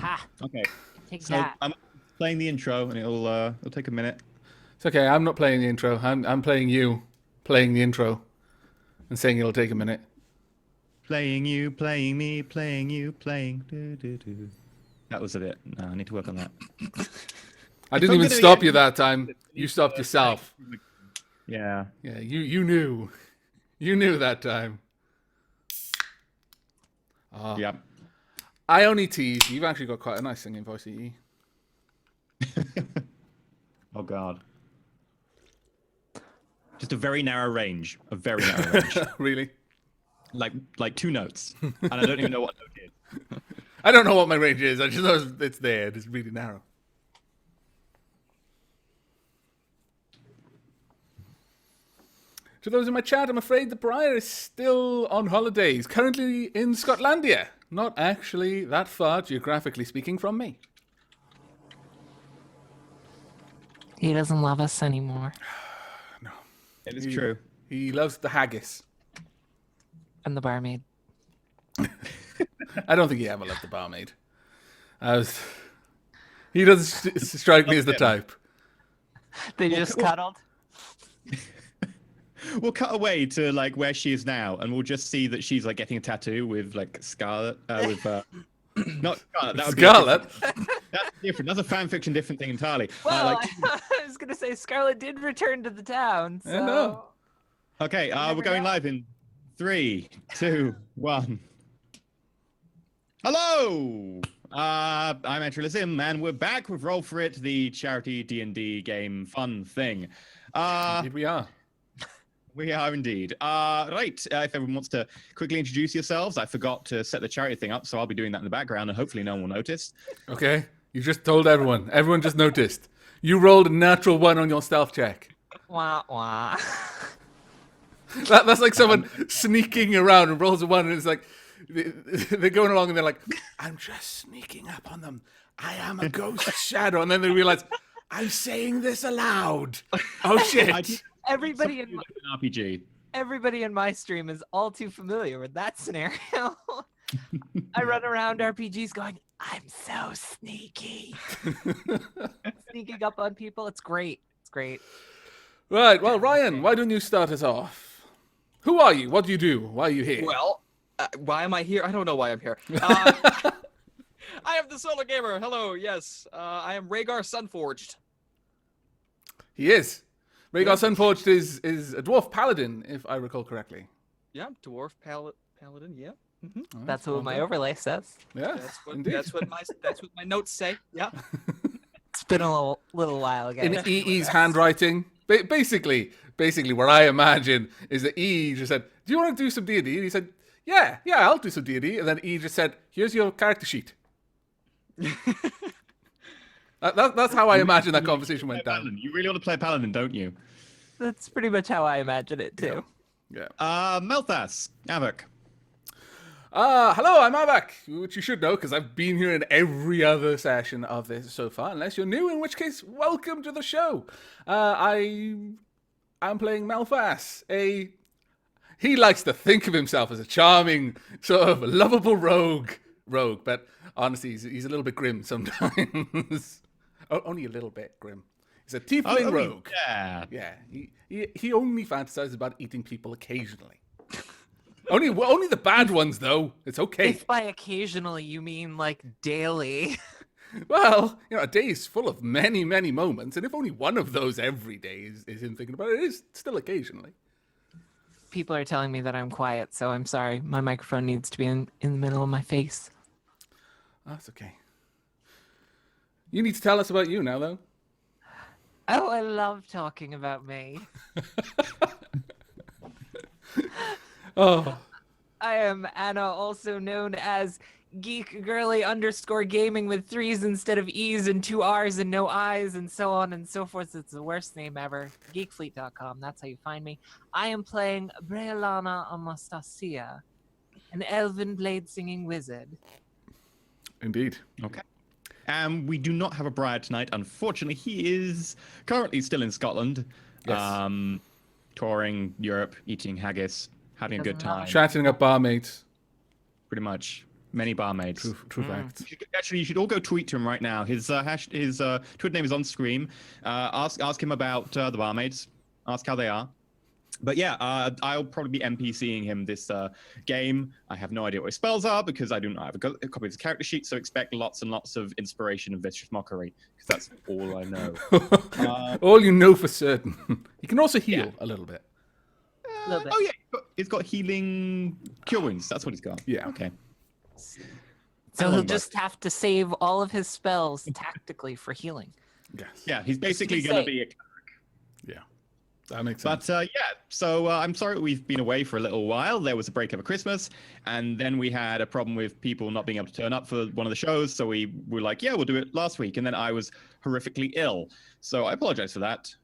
Ha! Okay. Take So that. I'm playing the intro, and it'll take a minute. It's okay. I'm not playing the intro. I'm playing you, playing the intro, and saying it'll take a minute. Playing you, playing me, playing you, playing. Do. That was it. No, I need to work on that. I didn't even stop you that time. You stopped yourself. Yeah. Yeah, you knew. You knew that time. Yep. I only tease. You've actually got quite a nice singing voice, E. Oh God. Just a very narrow range. A very narrow range. Really? Like 2 notes, and I don't even know what note it is. I don't know what my range is. I just know it's there. It's really narrow. To those in my chat, I'm afraid the Briar is still on holidays, currently in Scotlandia. Not actually that far, geographically speaking, from me. He doesn't love us anymore. No. It is true. He loves the haggis. And the barmaid. I don't think he ever loved the barmaid. He doesn't strike me as the type. They just cuddled. We'll cut away to like where she is now, and we'll just see that she's like getting a tattoo with like Scarlet. Not Scarlet. That would Scarlet. That's different. That's a fan fiction, different thing entirely. Well, I was gonna say Scarlet did return to the town. So... I know. Okay, we're going live in 3, 2, 1. Hello. I'm Entrylism, and we're back with Role4It, the charity D&D game fun thing. Indeed we are. We are indeed. Right, if everyone wants to quickly introduce yourselves, I forgot to set the charity thing up, so I'll be doing that in the background, and hopefully no one will notice. Okay, you just told everyone. Everyone just noticed. You rolled a natural 1 on your stealth check. Wah wah. That's like someone sneaking around and rolls a 1, and it's like they're going along and they're like, I'm just sneaking up on them. I am a ghost shadow. And then they realize, I'm saying this aloud. Oh, shit. Everybody in an RPG. Everybody in my stream is all too familiar with that scenario. I run around RPGs going, I'm so sneaky. Sneaking up on people. It's great. It's great. Right. Well, Ryan, why don't you start us off? Who are you? What do you do? Why are you here? Well, why am I here? I don't know why I'm here. I am the Solo Gamer. Hello, yes. I am Rhaegar Sunforged. He is. Rhaegar Sunforged is a dwarf paladin, if I recall correctly. Yeah, dwarf paladin. Yeah. Mm-hmm. That's what my overlay says. Yeah, that's what my notes say. Yeah. It's been a little while ago. In EE's handwriting, basically, what I imagine is that EE just said, "Do you want to do some D&D?" And he said, "Yeah, I'll do some D&D." And then EE just said, "Here's your character sheet." That's how I imagine that conversation went down. You really want to play Paladin, don't you? That's pretty much how I imagine it too. Yeah. Melthas, Avok. Hello, I'm Avak, which you should know because I've been here in every other session of this so far, unless you're new, in which case, welcome to the show. I'm playing Melthas, he likes to think of himself as a charming, sort of lovable rogue, but honestly, he's a little bit grim sometimes. Only a little bit grim. He's a tiefling rogue. Yeah. Yeah. He only fantasizes about eating people occasionally. Only the bad ones, though. It's okay. If by occasionally you mean like daily. Well, a day is full of many, many moments, and if only one of those every day is him thinking about it, it is still occasionally. People are telling me that I'm quiet, so I'm sorry. My microphone needs to be in the middle of my face. That's okay. You need to tell us about you now, though. Oh, I love talking about me. Oh. I am Anna, also known as geekgirly_gaming with 3s instead of E's and 2 R's and no I's and so on and so forth. It's the worst name ever. Geekfleet.com, that's how you find me. I am playing Brealana Amastasia, an elven blade singing wizard. Indeed. Okay. We do not have a Briar tonight. Unfortunately, he is currently still in Scotland. Yes. Touring Europe, eating haggis, having a good time. Chatting up barmaids. Pretty much. Many barmaids. True fact. Actually, you should all go tweet to him right now. His Twitter name is on screen. Ask him about the barmaids. Ask how they are. But yeah, I'll probably be NPCing him this game. I have no idea what his spells are because I do not have a copy of his character sheet, so expect lots and lots of inspiration and vicious mockery, because that's all I know. All you know for certain. He can also heal a little bit. Little bit. Oh yeah, he's got healing cure wounds. That's what he's got. Yeah. Okay. So he'll just have to save all of his spells tactically for healing. Yes. Yeah, he's basically be going to safe. be a... Yeah. That makes sense. But so I'm sorry we've been away for a little while. There was a break over Christmas, and then we had a problem with people not being able to turn up for one of the shows. So we were like, yeah, we'll do it last week. And then I was horrifically ill. So I apologize for that.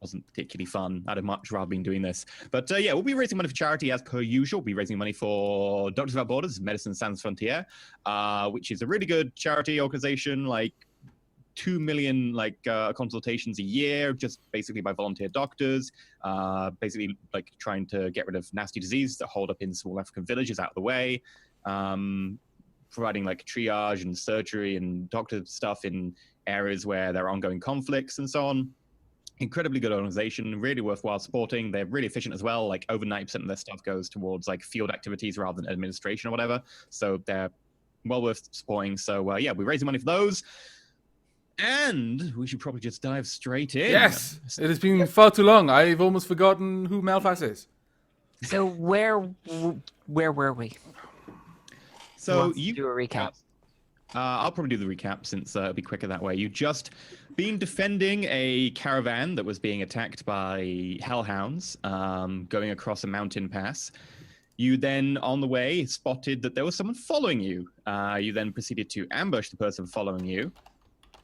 Wasn't particularly fun. I'd have much rather been doing this. But yeah, we'll be raising money for charity as per usual. We'll be raising money for Doctors Without Borders, Médecins, Sans Frontières, which is a really good charity organization, like 2 million consultations a year, just basically by volunteer doctors, basically like trying to get rid of nasty diseases that hold up in small African villages out of the way, providing like triage and surgery and doctor stuff in areas where there are ongoing conflicts and so on. Incredibly good organization, really worthwhile supporting. They're really efficient as well. Like over 90% of their stuff goes towards like field activities rather than administration or whatever. So they're well worth supporting. So yeah, we're raising money for those. And we should probably just dive straight in. Yes, it has been far too long. I've almost forgotten who Malphas is. So where were we? So you do a recap. I'll probably do the recap since it'll be quicker that way. You've just been defending a caravan that was being attacked by hellhounds going across a mountain pass. You then, on the way, spotted that there was someone following you. You then proceeded to ambush the person following you.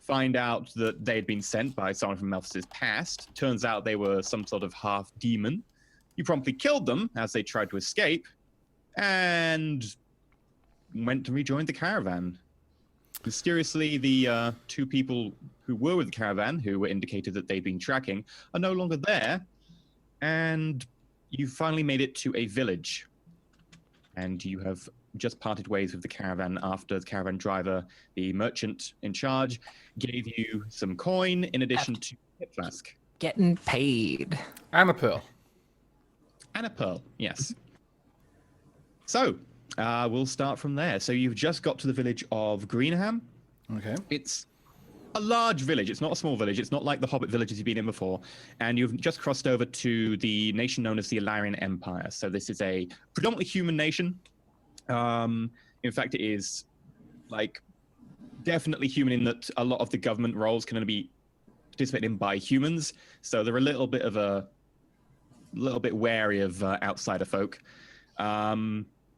Find out that they'd been sent by someone from Melphas's past. Turns out they were some sort of half demon. You promptly killed them as they tried to escape, and went to rejoin the caravan. Mysteriously, the two people who were with the caravan, who were indicated that they'd been tracking, are no longer there, and you finally made it to a village. And you have just parted ways with the caravan after the caravan driver, the merchant in charge, gave you some coin in addition to a hip flask. Getting paid. And a pearl. And a pearl, yes. So, we'll start from there. So you've just got to the village of Greenham. Okay. It's a large village. It's not a small village. It's not like the Hobbit villages you've been in before. And you've just crossed over to the nation known as the Illyrian Empire. So this is a predominantly human nation. In fact, it is like definitely human in that a lot of the government roles can only be participated in by humans. So they're a little bit wary of outsider folk.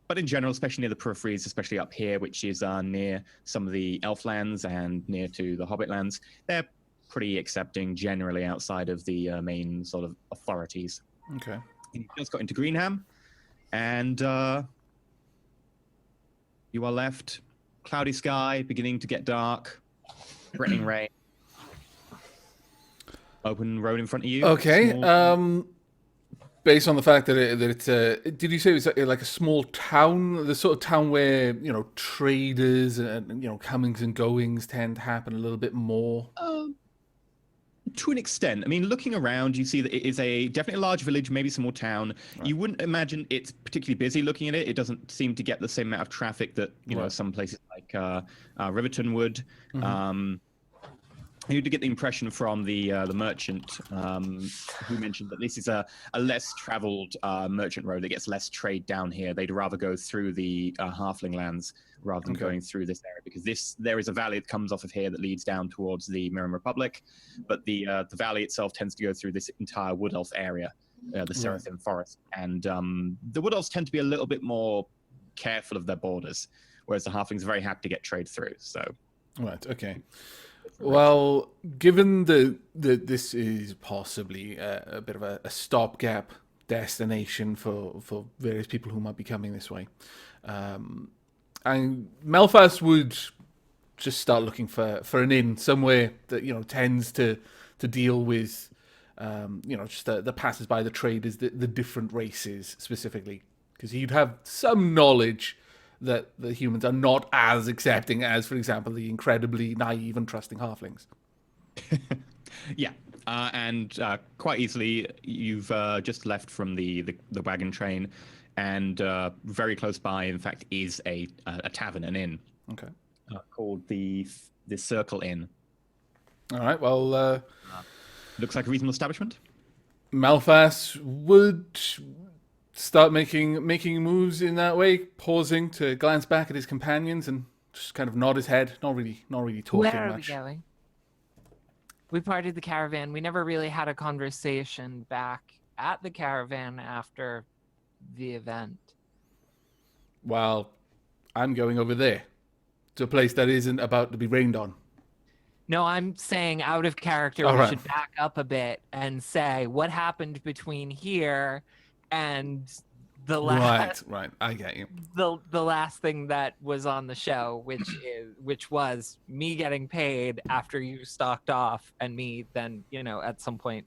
But in general, especially near the peripheries, especially up here, which is near some of the elf lands and near to the hobbit lands, they're pretty accepting generally outside of the main sort of authorities. Okay. You just got into Greenham, and you are left cloudy sky, beginning to get dark, threatening rain. Open road in front of you. Okay. Small... Based on the fact that it's did you say it was like a small town, the sort of town where traders and comings and goings tend to happen a little bit more? To an extent. I mean, looking around, you see that it is definitely a large village, maybe small town. Right. You wouldn't imagine it's particularly busy looking at it. It doesn't seem to get the same amount of traffic that some places like Riverton would. Mm-hmm. You did get the impression from the merchant who mentioned that this is a less traveled merchant road that gets less trade down here. They'd rather go through the halfling lands rather than going through this area, because there is a valley that comes off of here that leads down towards the Mirren Republic, but the valley itself tends to go through this entire wood elf area, the Seraphim Forest, and the wood elves tend to be a little bit more careful of their borders, whereas the halflings are very happy to get trade through. So, right, okay. Well, given that this is possibly a bit of a stopgap destination for various people who might be coming this way, and Malphas would just start looking for an inn somewhere that tends to deal with just the passers-by, the traders, the different races specifically, because he'd have some knowledge that the humans are not as accepting as, for example, the incredibly naive and trusting halflings. Yeah, and quite easily you've just left from the wagon train, and very close by, in fact, is a tavern, an inn. Okay. Called the Circle Inn. All right. Well, looks like a reasonable establishment. Malphas would start making moves in that way, pausing to glance back at his companions and just kind of nod his head, not really talking Where are much. we going? We parted the caravan. We never really had a conversation back at the caravan after the event. Well, I'm going over there to a place that isn't about to be rained on. No, I'm saying out of character, All we right. should back up a bit and say what happened between here and the last Right. I get you. the last thing that was on the show, which was me getting paid after you stocked off, and me then, at some point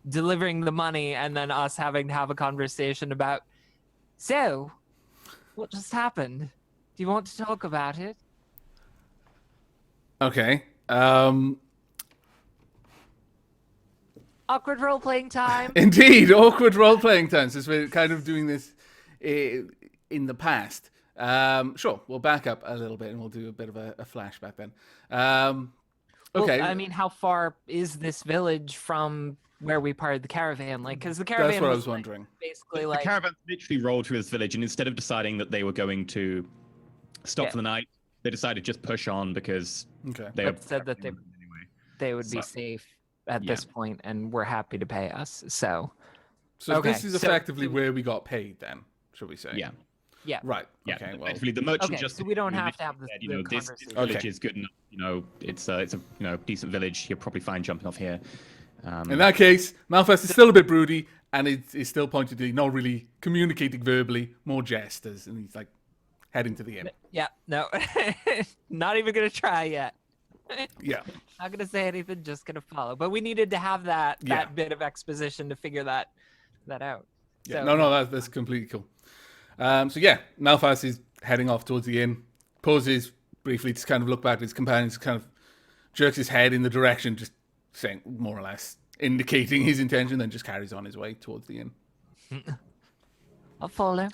delivering the money, and then us having to have a conversation about, so what just happened? Do you want to talk about it? Okay. Awkward role-playing time. Indeed, awkward role-playing time, since we're kind of doing this in the past. Sure, we'll back up a little bit and we'll do a bit of a flashback then. Okay. Well, I mean, how far is this village from where we parted the caravan? Like, because the caravan That's what I was like, wondering. basically The like caravan literally rolled through this village, and instead of deciding that they were going to stop Yeah. for the night, they decided to just push on because Okay. they But said that anyway. they would be So- safe at Yeah. this point and were happy to pay us. So So Okay, this is so- effectively where we got paid then, should we say? Yeah. yeah. Right. Yeah, Okay. Well, effectively, the merchant Okay, just so we don't have to literally have this said, the this conversation. village Okay. is good enough. It's a decent village. You're probably fine jumping off here. in that case, Malphas is still a bit broody and is still pointedly not really communicating verbally, more gestures, and he's like heading to the inn. Yeah, no. Not even gonna try yet. Yeah. Not gonna say anything, just gonna follow. But we needed to have that Yeah. bit of exposition to figure that out. Yeah. So, No, that's completely cool. So yeah, Malphas is heading off towards the inn, pauses briefly to kind of look back at his companions, kind of jerks his head in the direction, just saying more or less indicating his intention, then just carries on his way towards the inn. I'll follow.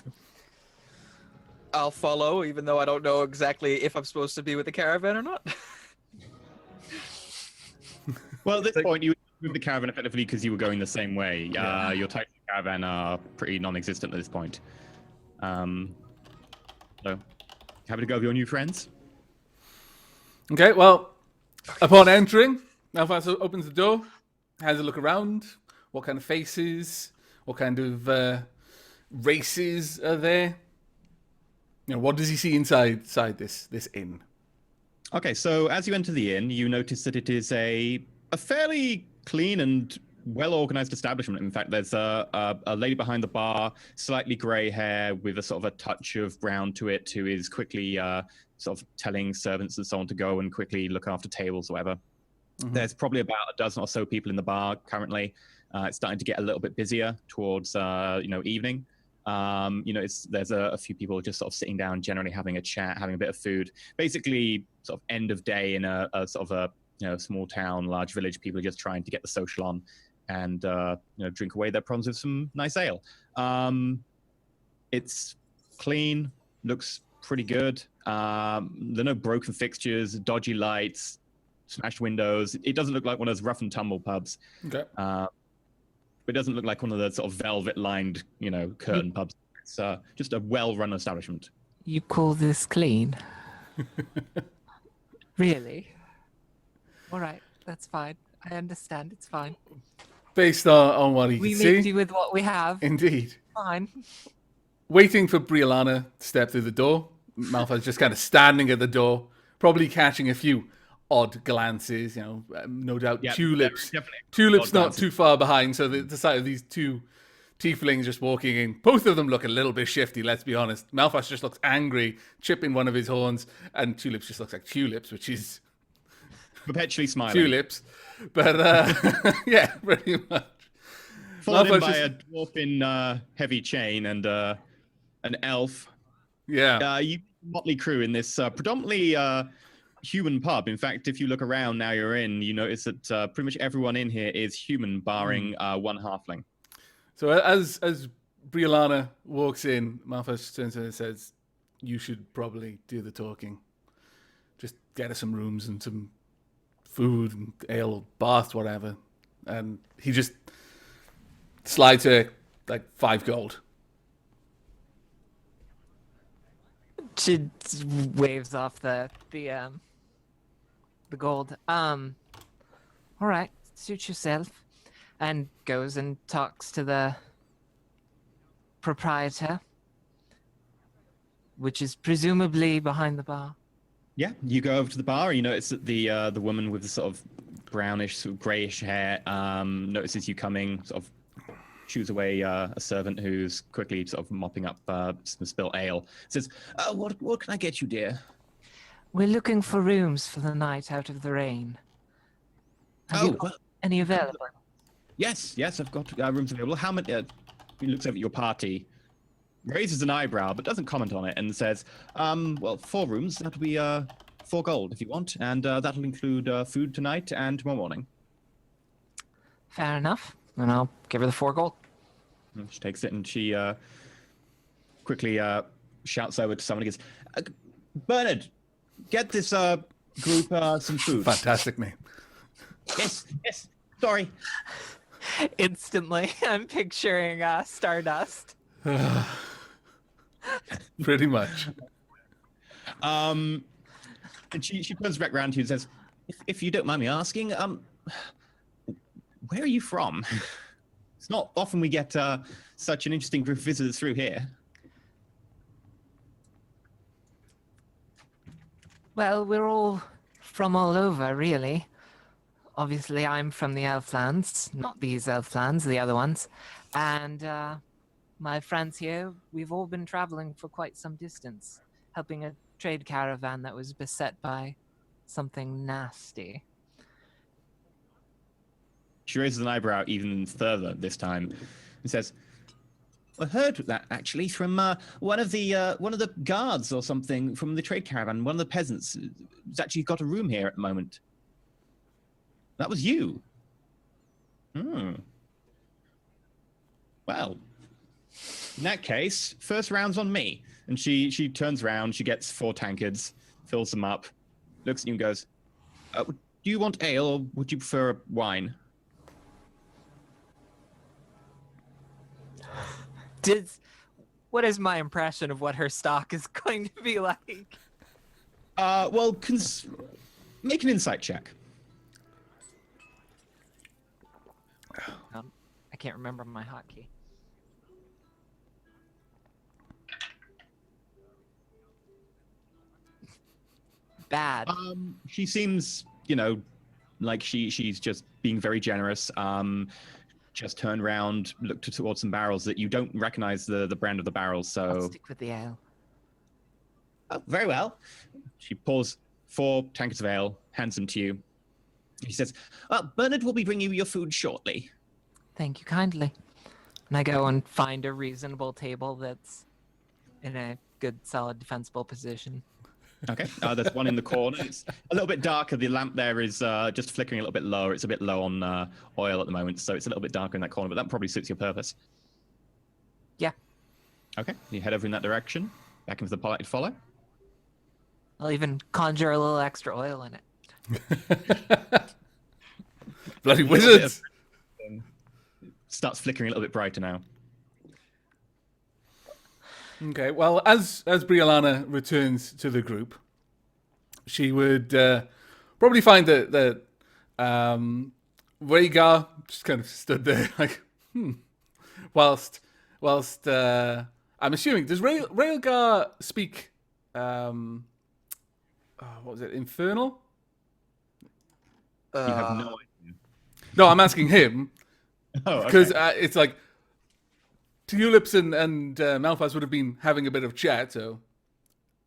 I'll follow, even though I don't know exactly if I'm supposed to be with the caravan or not. Well, at this point, you moved the caravan effectively because you were going the same way. Your types of caravan are pretty non-existent at this point. So, happy to go with your new friends? Okay, well, upon entering, Malphas opens the door, has a look around. What kind of faces, what kind of races are there? What does he see inside this inn? Okay, so as you enter the inn, you notice that it is a fairly clean and well-organized establishment. In fact, there's a lady behind the bar, slightly grey hair with a sort of a touch of brown to it, who is quickly sort of telling servants and so on to go and quickly look after tables or whatever. Mm-hmm. There's probably about a dozen or so people in the bar currently. It's starting to get a little bit busier towards evening. There's a few people just sort of sitting down, generally having a chat, having a bit of food. Basically, sort of end of day in a sort of a small town, large village. People are just trying to get the social on and drink away their problems with some nice ale. It's clean, looks pretty good. There are no broken fixtures, dodgy lights, smashed windows. It doesn't look like one of those rough and tumble pubs. Okay. It doesn't look like one of the sort of velvet-lined, curtain pubs. It's just a well-run establishment. You call this clean? Really? All right, that's fine. I understand. It's fine. Based on what he We can make see, do with what we have. indeed. Fine. Waiting for Briolana to step through the door. Malphas just kind of standing at the door, probably catching a few odd glances, no doubt Yeah, Tulips. definitely Tulips odd not glances. too far behind, so the sight of these two tieflings just walking in, both of them look a little bit shifty, let's be honest. Malphas just looks angry, chipping one of his horns, and Tulips just looks like Tulips, which is Perpetually smiling. Tulips. But, yeah, pretty much. Followed in Malphas by just- a dwarf in heavy chain and an elf. Yeah. You motley crew in this predominantly human pub. In fact, if you look around now you're in, you notice that pretty much everyone in here is human, barring one halfling. So as Briolana walks in, Malphas turns to her and says, "You should probably do the talking. Just get her some rooms and some food and ale, bath, whatever." And he just slides her like 5 gold. She waves off the gold. All right, suit yourself, and goes and talks to the proprietor, which is presumably behind the bar. Yeah, you go over to the bar. You notice that the woman with the sort of brownish, sort of grayish hair notices you coming. Sort of shoos away a servant who's quickly sort of mopping up some spilt ale. Says, "What can I get you, dear?" We're looking for rooms for the night out of the rain. Have you got any available? Yes, I've got rooms available. How many? He looks over at your party, raises an eyebrow, but doesn't comment on it, and says, "Well, 4 rooms. That'll be 4 gold if you want, and that'll include food tonight and tomorrow morning." Fair enough. And I'll give her the 4 gold. And she takes it, and she quickly shouts over to someone. He goes, "Bernard, get this group some food." Fantastic, mate. Yes. Sorry. Instantly, I'm picturing Stardust. Pretty much. And she turns back around to you and says, if you don't mind me asking, where are you from? It's not often we get such an interesting group of visitors through here. Well, we're all from all over, really. Obviously, I'm from the Elflands, not these Elflands, the other ones. And my friends here, we've all been traveling for quite some distance, helping a trade caravan that was beset by something nasty. She raises an eyebrow even further this time and says, "I heard that actually from one of the guards or something from the trade caravan. One of the peasants has actually got a room here at the moment. That was you." Well, in that case, first round's on me. And she turns around, she gets 4 tankards, fills them up, looks at you and goes, "Do you want ale or would you prefer wine?" What is my impression of what her stock is going to be like? Well, make an insight check. I can't remember my hotkey. Bad. She seems, like she's just being very generous. Just turned around, looked towards some barrels that you don't recognize the brand of the barrels, so... I'll stick with the ale. Oh, very well. She pours 4 tankards of ale, hands them to you. She says, "Bernard will be bringing you your food shortly." Thank you kindly. And I go and find a reasonable table that's in a good, solid, defensible position. Okay, there's one in the corner. It's a little bit darker. The lamp there is just flickering a little bit lower. It's a bit low on oil at the moment, so it's a little bit darker in that corner, but that probably suits your purpose. Yeah. Okay, you head over in that direction, back into the party to follow. I'll even conjure a little extra oil in it. Bloody wizards! Starts flickering a little bit brighter now. Okay, well, as Briolana returns to the group, she would probably find that Rhaegar just kind of stood there like, whilst I'm assuming, does Rhaegar speak, what was it, Infernal? You have no idea. No, I'm asking him, Oh, okay. because it's like, Tulips and Malphas would have been having a bit of chat, so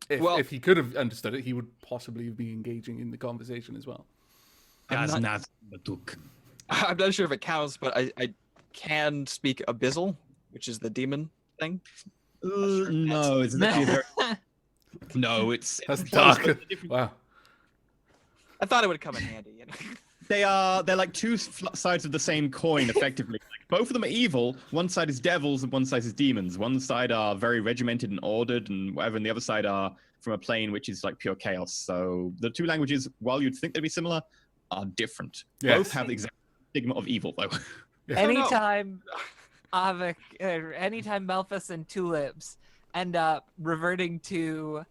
if he could have understood it, he would possibly be engaging in the conversation as well. I'm not sure if it counts, but I can speak Abyssal, which is the demon thing. No, it's actually a very... No, it's That's close, dark. but different- Wow. I thought it would come in handy. You know? They're like two sides of the same coin, effectively. Like, both of them are evil. One side is devils and one side is demons. One side are very regimented and ordered and whatever, and the other side are from a plane which is like pure chaos. So the two languages, while you'd think they'd be similar, are different. Yes. Both have the exact stigma of evil, though. Anytime anytime Melphus and Tulips end up reverting to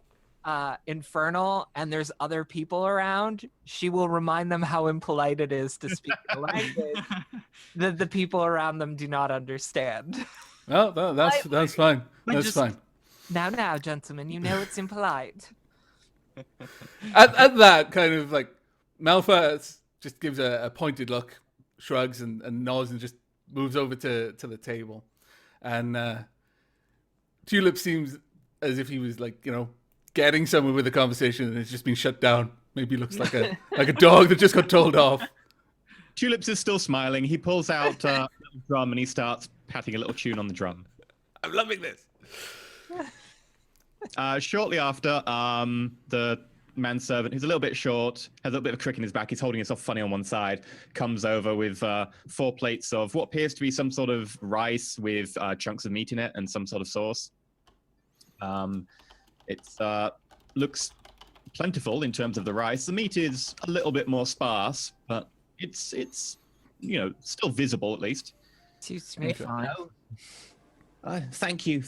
infernal and there's other people around, she will remind them how impolite it is to speak a language that the people around them do not understand. Well, that's fine. That's fine. Now, gentlemen, you know it's impolite. At that kind of like, Malphite just gives a pointed look, shrugs and nods, and just moves over to the table. And Tulip seems as if he was like, getting somewhere with the conversation and it's just been shut down. Maybe looks like a dog that just got told off. Tulips is still smiling. He pulls out a little drum and he starts patting a little tune on the drum. I'm loving this. Shortly after, the manservant, who's a little bit short, has a little bit of a crick in his back, he's holding himself funny on one side, comes over with 4 plates of what appears to be some sort of rice with chunks of meat in it and some sort of sauce. It looks plentiful in terms of the rice. The meat is a little bit more sparse, but it's still visible at least. Suits me fine. Thank you.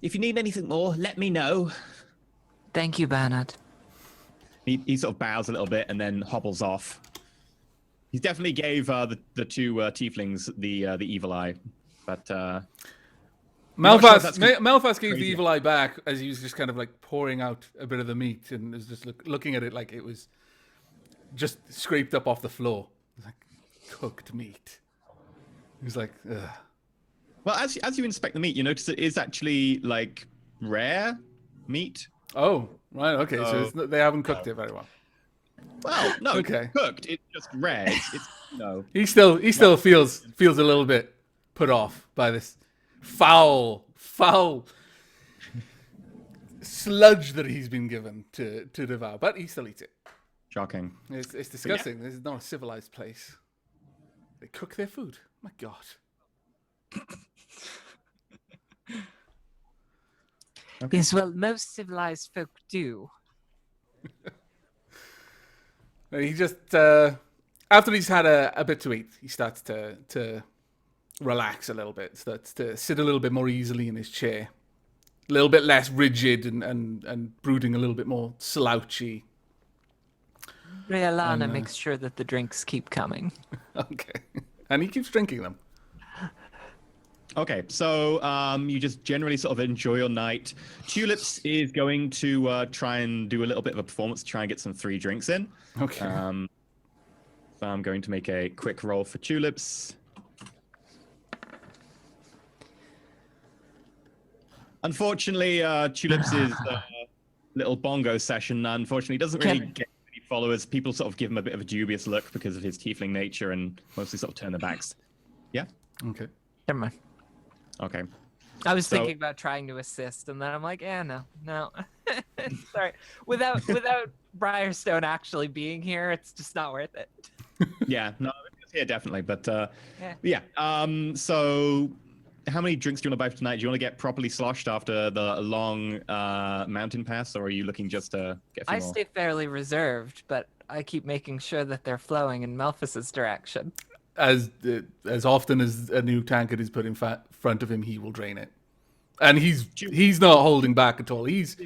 If you need anything more, let me know. Thank you, Bernard. He sort of bows a little bit and then hobbles off. He definitely gave the two tieflings the evil eye, but Malphite gave the crazy. evil eye back as he was just kind of like pouring out a bit of the meat and was just looking at it like it was just scraped up off the floor. It was like cooked meat. He was like, ugh. Well, as you inspect the meat, you notice it is actually like rare meat. Oh, right, okay. So they haven't cooked it very well. Well, no, Okay. it's cooked. It's just rare. It's He still feels a little bit put off by this foul sludge that he's been given to devour, but he still eats it. shocking. It's disgusting. This is not a civilized place. They cook their food. My God. Okay. Yes, well, most civilized folk do. He just after he's had a bit to eat, he starts to relax a little bit, starts to sit a little bit more easily in his chair, a little bit less rigid and brooding, a little bit more slouchy. Rialana makes sure that the drinks keep coming. Okay, and he keeps drinking them. Okay, so you just generally sort of enjoy your night. Tulips is going to try and do a little bit of a performance to try and get some 3 drinks in. Okay. So I'm going to make a quick roll for Tulips. Unfortunately, Tulips' little bongo session, unfortunately, doesn't really get many followers. People sort of give him a bit of a dubious look because of his tiefling nature and mostly sort of turn their backs. Yeah? Okay. Never mind. Okay. I was thinking about trying to assist, and then I'm like, no. Sorry. Without Briarstone actually being here, it's just not worth it. Yeah, no, it's here definitely, but yeah. So how many drinks do you want to buy for tonight? Do you want to get properly sloshed after the long mountain pass, or are you looking just to get a few I more? stay fairly reserved, but I keep making sure that they're flowing in Malphus's direction. As often as a new tankard is put in front of him, he will drain it, and he's not holding back at all. He's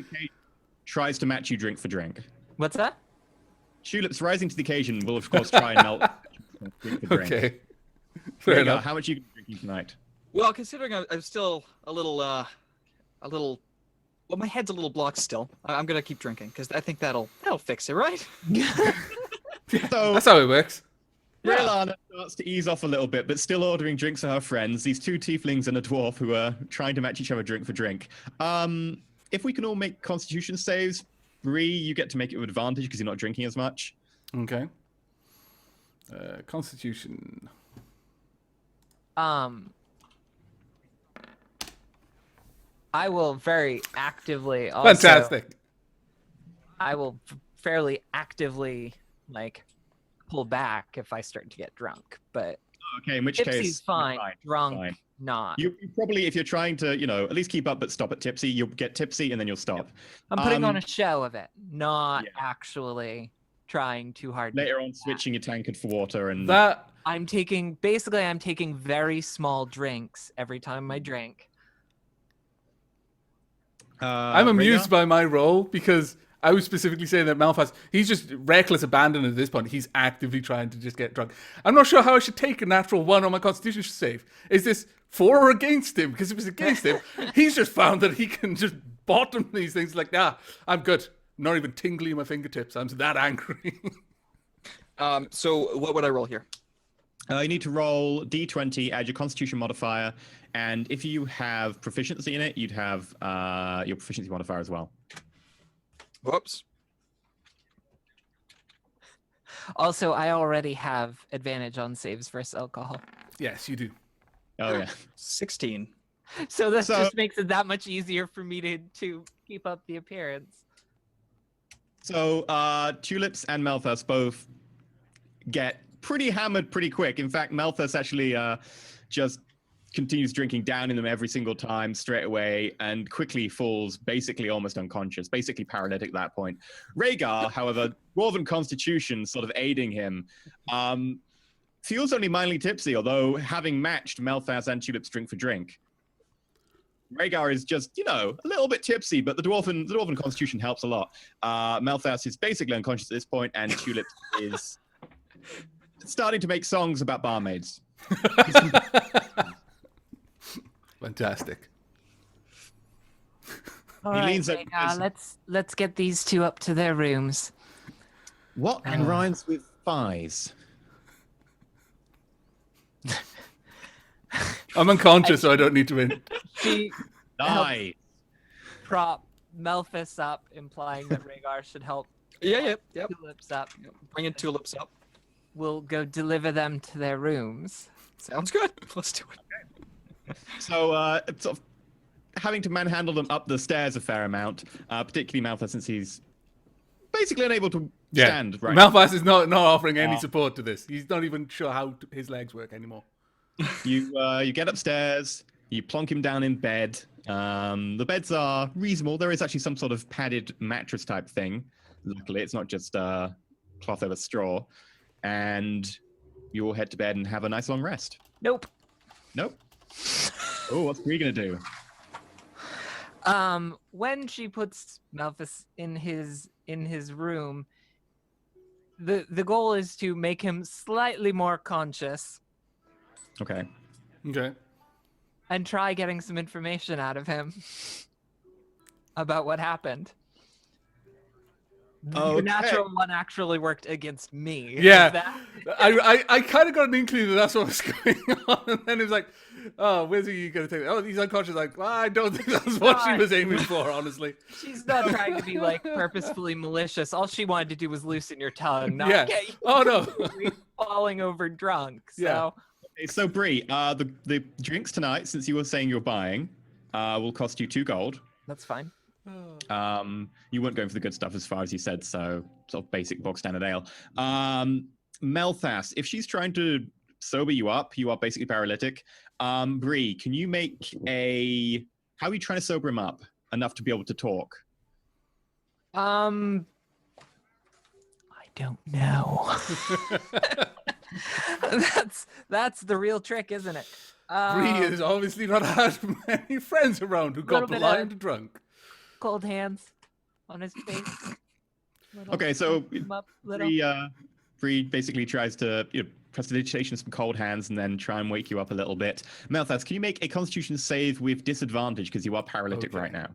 tries to match you drink for drink. What's that? Tulips rising to the occasion will of course try and melt drink for drink. okay. Fair Rhaegar, enough. how much are you drinking tonight? Well, considering I'm still a little, well, my head's a little blocked still. I'm gonna keep drinking because I think that'll fix it, right? So That's how it works. Rialana starts to ease off a little bit, but still ordering drinks for her friends. These 2 tieflings and a dwarf who are trying to match each other drink for drink. If we can all make Constitution saves, Bree, you get to make it with advantage because you're not drinking as much. Okay. Constitution. I will very actively also... Fantastic. I will fairly actively, like, pull back if I start to get drunk. But Okay, in which tipsy's case... fine, fine, drunk, fine. not. You probably, if you're trying to, at least keep up but stop at tipsy, you'll get tipsy and then you'll stop. I'm putting on a show of it, not Yeah. actually trying too hard. to Later do on, that. switching your tankard for water and... I'm taking very small drinks every time I drink. I'm amused by my role because I was specifically saying that Malphas, he's just reckless abandon at this point. He's actively trying to just get drunk. I'm not sure how I should take a natural 1 on my Constitution save. Is this for or against him? Because if it's against him, he's just found that he can just bottom these things like, I'm good. Not even tingly in my fingertips. I'm that angry. So what would I roll here? You need to roll D20, add your Constitution modifier, and if you have proficiency in it, you'd have your proficiency modifier as well. Whoops. Also, I already have advantage on saves versus alcohol. Yes, you do. Oh, yeah. 16. So this So- just makes it that much easier for me to keep up the appearance. So, Tulips and Malthus both get pretty hammered pretty quick. In fact, Malthus actually just continues drinking down in them every single time straight away and quickly falls basically almost unconscious, basically paralytic at that point. Rhaegar, however, Dwarven Constitution sort of aiding him, feels only mildly tipsy, although having matched Malthus and Tulips drink for drink. Rhaegar is just, a little bit tipsy, but the Dwarven Constitution helps a lot. Malthus is basically unconscious at this point, and Tulips is starting to make songs about barmaids. Fantastic. All He right, leans over Rhaegar, and let's get these two up to their rooms. What rhymes with thighs? I'm unconscious, so I don't need to win. She Thighs. prop Malthus up, implying that Rhaegar should help Yep. Tulips up. Bringing tulips up. We'll go deliver them to their rooms. Sounds good. Let's do it. So, sort of having to manhandle them up the stairs a fair amount, particularly Malthus, since he's basically unable to stand. Right. Malphas is not offering any support to this. He's not even sure how his legs work anymore. You get upstairs, you plonk him down in bed. The beds are reasonable. There is actually some sort of padded mattress type thing. Luckily, it's not just cloth over straw. And you'll head to bed and have a nice long rest. Nope. Oh, what's Bree gonna do? When she puts Malthus in his room, the goal is to make him slightly more conscious Okay. and try getting some information out of him about what happened. The Okay. natural one actually worked against me. Yeah. Is that- I kind of got an inkling that that's what was going on, and then it was like, oh, where's he going to take it? Oh, he's unconscious. Like, well, I don't think that's what she was aiming for, honestly. She's not trying to be like purposefully malicious. All she wanted to do was loosen your tongue, not Yeah. get you Oh, no. completely falling over drunk. So Yeah. Okay, so Bree, the drinks tonight, since you were saying you're buying, will cost you 2 gold. that's fine. You weren't going for the good stuff as far as you said, so sort of basic bog standard ale. Malthus, if she's trying to sober you up, you are basically paralytic. Bree, can you make how are you trying to sober him up enough to be able to talk? I don't know. that's the real trick, isn't it? Bree has obviously not had many friends around who got Little bit blind drunk. Cold hands on his face. Little- Okay, so him up, little. Bree basically tries to prestidigitation of some cold hands and then try and wake you up a little bit. Malthus, can you make a Constitution save with disadvantage because you are paralytic Okay. right now?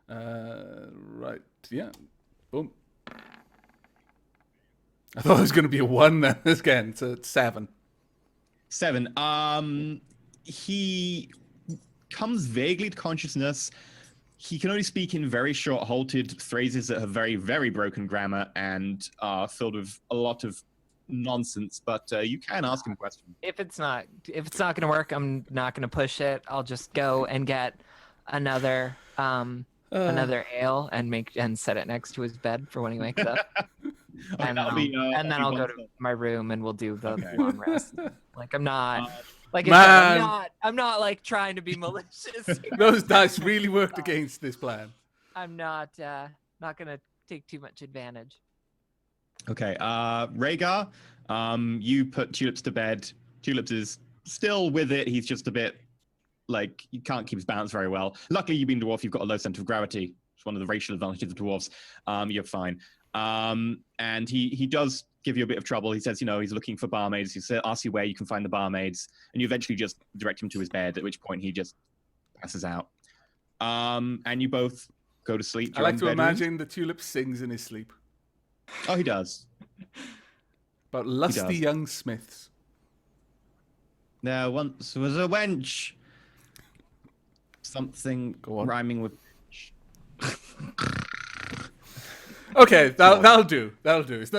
Right, yeah. Boom. I thought it was going to be a 1 then again, so it's 7. 7. He comes vaguely to consciousness. He can only speak in very short, halted phrases that have very, very broken grammar and are filled with a lot of nonsense. But you can ask him questions. If it's not gonna work, I'm not gonna push it. I'll just go and get another another ale and set it next to his bed for when he wakes up. Okay, And, that'll be, and then I'll go one to step. my room and we'll do the Okay. long rest. Like I'm not like I Man. said, I'm not like trying to be malicious here. Those dice really worked against this plan. I'm not gonna take too much advantage. Okay, Rhaegar, you put Tulips to bed. Tulips is still with it. He's just a bit like he can't keep his balance very well. Luckily, you being dwarf, you've got a low center of gravity. It's one of the racial advantages of dwarves. You're fine. And he does give you a bit of trouble. He says, he's looking for barmaids. He asks you where you can find the barmaids, and you eventually just direct him to his bed. At which point he just passes out. And you both go to sleep. I like to bedrooms. imagine the Tulip sings in his sleep. Oh, he does. About lusty does. young smiths. There once was a wench. Something Go on. rhyming with. Okay, that'll do. That'll do. It's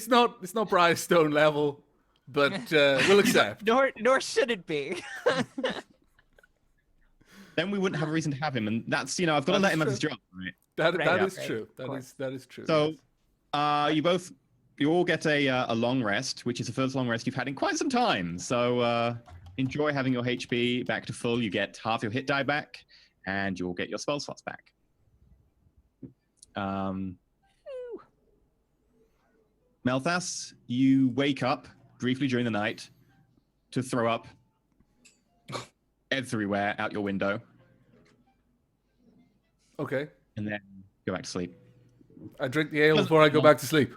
not Briarstone level, but we'll accept. Nor should it be. Then we wouldn't have a reason to have him, and that's I've got to let him have his job, right? That Right, is right, true. of course. That is true. So, you all get a long rest, which is the first long rest you've had in quite some time. So enjoy having your HP back to full. You get half your hit die back, and you'll get your spell slots back. Melthas, you wake up briefly during the night to throw up everywhere out your window, Okay, and then go back to sleep. I drink the ale before I go back to sleep.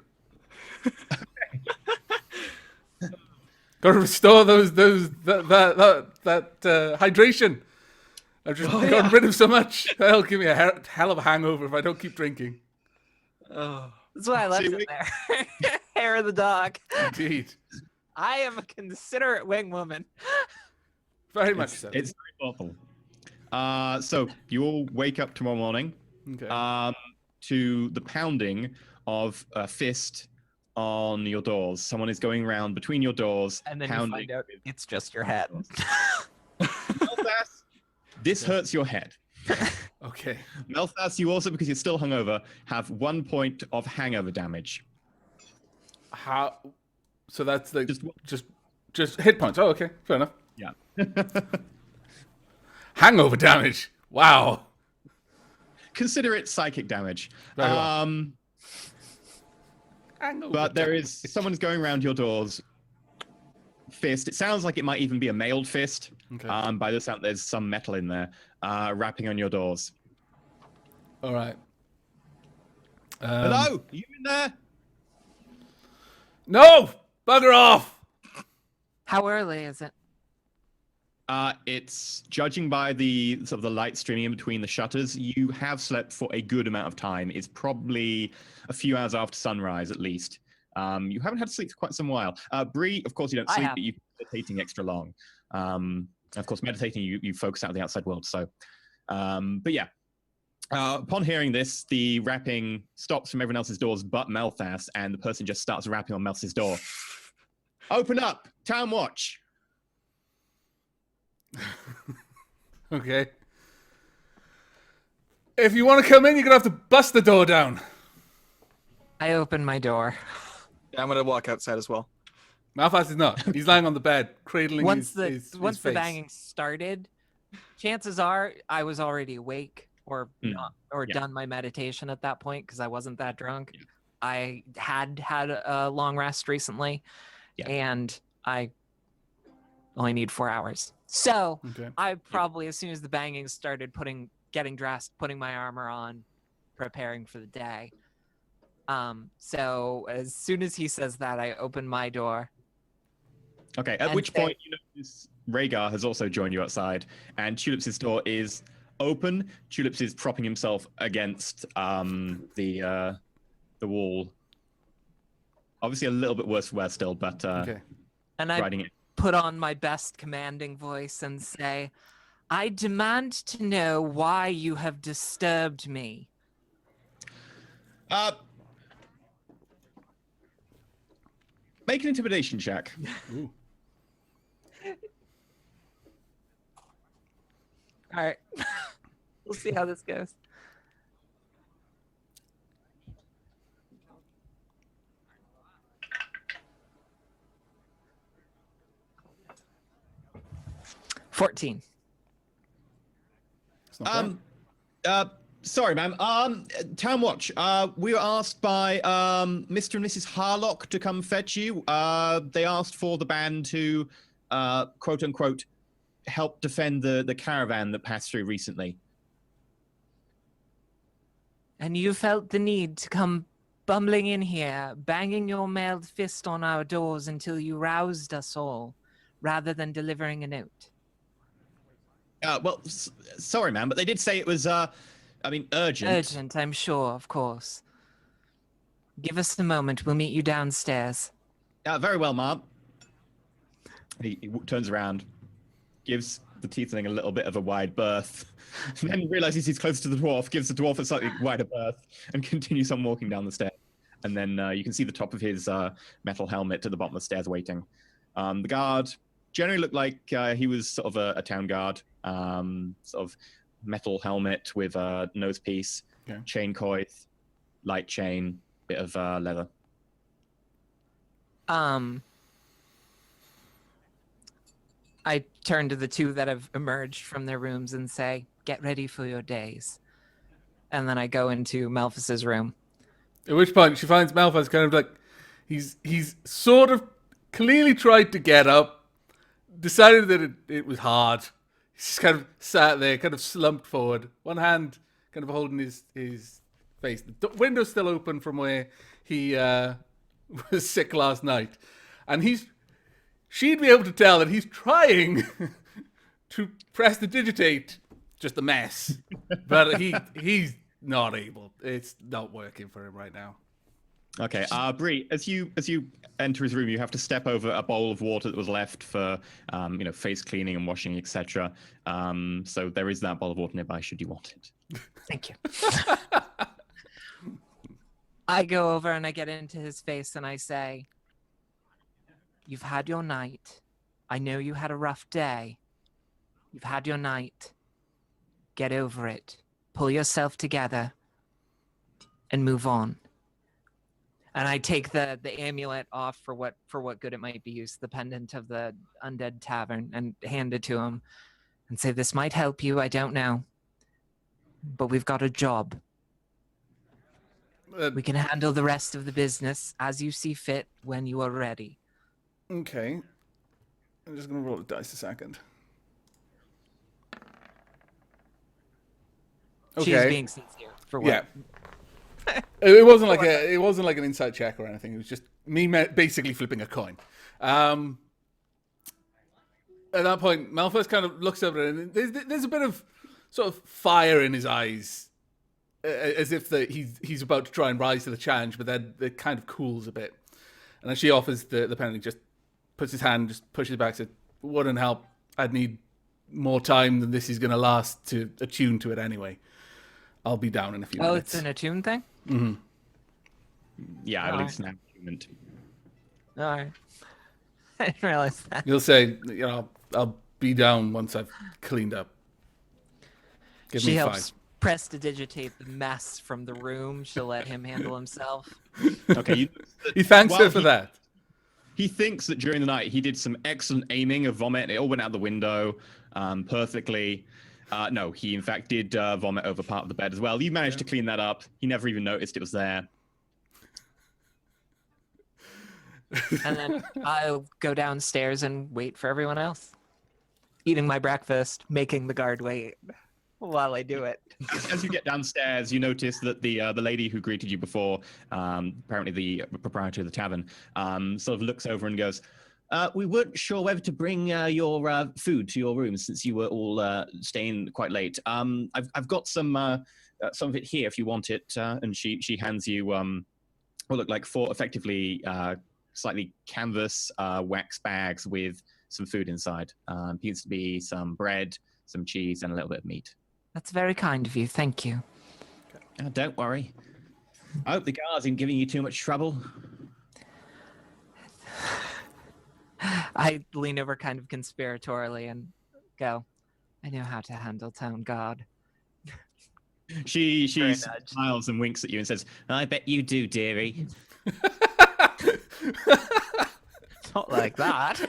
Got to restore that hydration. I've just gotten rid of so much. That'll give me a hell of a hangover if I don't keep drinking. Oh. That's why I left it there. Hair of the dog. Indeed, I am a considerate wing woman. very much so. It's very thoughtful. So you all wake up tomorrow morning Okay. to the pounding of a fist on your doors. Someone is going around between your doors, And then you pounding. find out it's just your head. Melthas, this hurts your head. Okay. Melthas, you also, because you're still hungover, have 1 point of hangover damage. How? So that's like Just- just hit points. Oh, okay, fair enough. Yeah. Hangover damage. Wow. Consider it psychic damage. Very well. Hangover But there damage. is someone's going around your doors. Fist. It sounds like it might even be a mailed fist. Okay. By the sound, there's some metal in there, rapping on your doors. All right. Hello, you in there? No, bugger off. How early is it? It's judging by the sort of the light streaming in between the shutters. You have slept for a good amount of time. It's probably a few hours after sunrise, at least. You haven't had to sleep for quite some while. Bree, of course, you don't I sleep, have. but you're meditating extra long. Of course, meditating, you focus out of the outside world. So, but yeah. Upon hearing this, the rapping stops from everyone else's doors but Melthas, and the person just starts rapping on Melthas' door. Open up! Town watch! Okay. If you want to come in, you're gonna have to bust the door down. I open my door. Yeah, I'm gonna walk outside as well. Malphas is not. He's lying on the bed, cradling Once his the face. banging started, chances are I was already awake or not, or Yeah. done my meditation at that point because I wasn't that drunk. I had a long rest recently, Yeah. and I only need 4 hours. So Okay. I probably, as soon as the banging started, getting dressed, putting my armor on, preparing for the day. So as soon as he says that, I open my door. Okay, at And which point you notice Rhaegar has also joined you outside, and Tulips' door is open. Tulips is propping himself against the wall. Obviously a little bit worse for wear still, but Okay. And I riding it. put on my best commanding voice and say, I demand to know why you have disturbed me. Make an intimidation check. Ooh. All right. We'll see how this goes. $14. It's not bad. Sorry, ma'am. Town Watch. We were asked by Mr. and Mrs. Harlock to come fetch you. They asked for the band to, quote unquote, help defend the caravan that passed through recently. And you felt the need to come bumbling in here, banging your mailed fist on our doors until you roused us all, rather than delivering a note. Well, sorry, ma'am, but they did say it was, urgent. Urgent, I'm sure, of course. Give us a moment. We'll meet you downstairs. Very well, ma'am. He turns around, gives the tiefling a little bit of a wide berth, and then realizes he's close to the dwarf, gives the dwarf a slightly wider berth, and continues on walking down the stairs. And then you can see the top of his metal helmet at the bottom of the stairs waiting. The guard generally looked like he was sort of a town guard, sort of metal helmet with a nose piece, chain coif, light chain, bit of leather. I turn to the two that have emerged from their rooms and say, "Get ready for your days." And then I go into Malphas's room. At which point she finds Malphas kind of like he's sort of clearly tried to get up, decided that it was hard. He's just kind of sat there, kind of slumped forward, one hand kind of holding his face. The window's still open from where he was sick last night, and she'd be able to tell that he's trying to press the digitate, just a mess, but he's not able. It's not working for him right now. Okay, Bree, as you enter his room, you have to step over a bowl of water that was left for, face cleaning and washing, etc. So there is that bowl of water nearby, should you want it. Thank you. I go over and I get into his face and I say, "You've had your night. I know you had a rough day. You've had your night. Get over it. Pull yourself together and move on." And I take the amulet off for what good it might be used, the pendant of the undead tavern, and hand it to him and say, "This might help you, I don't know. But we've got a job. We can handle the rest of the business as you see fit when you are ready." Okay. I'm just going to roll the dice a second. Okay. She's being sincere for what? Yeah. It wasn't like an insight check or anything. It was just me basically flipping a coin. At that point, Malphas kind of looks over and there's a bit of sort of fire in his eyes, as if he's about to try and rise to the challenge, but then it kind of cools a bit. And then she offers the penalty, just puts his hand, just pushes back, said, "Wouldn't help. I'd need more time than this is going to last to attune to it anyway. I'll be down in a few minutes." Oh, it's an attune thing? Mm-hmm. Yeah, I believe it's an attunement. All right. I didn't realize that. You'll say, I'll be down once I've cleaned up. Give She me helps 5. prestidigitate the mess from the room. She'll let him handle himself. Okay, He thanks her for that. He thinks that during the night he did some excellent aiming of vomit. It all went out the window perfectly. No, he in fact did vomit over part of the bed as well. You managed to clean that up. He never even noticed it was there. And then I'll go downstairs and wait for everyone else. Eating my breakfast, making the guard wait while I do it. As you get downstairs, you notice that the lady who greeted you before, apparently the proprietor of the tavern, sort of looks over and goes, "We weren't sure whether to bring your food to your room since you were all staying quite late. I've got some of it here if you want it." And she hands you what look like 4 effectively slightly canvas wax bags with some food inside. Appears to be some bread, some cheese, and a little bit of meat. That's very kind of you. Thank you. Don't worry. I hope the guards aren't giving you too much trouble. I lean over kind of conspiratorially and go, "I know how to handle town guard. She Very nudge. smiles and winks at you and says, "I bet you do, dearie." Not like that.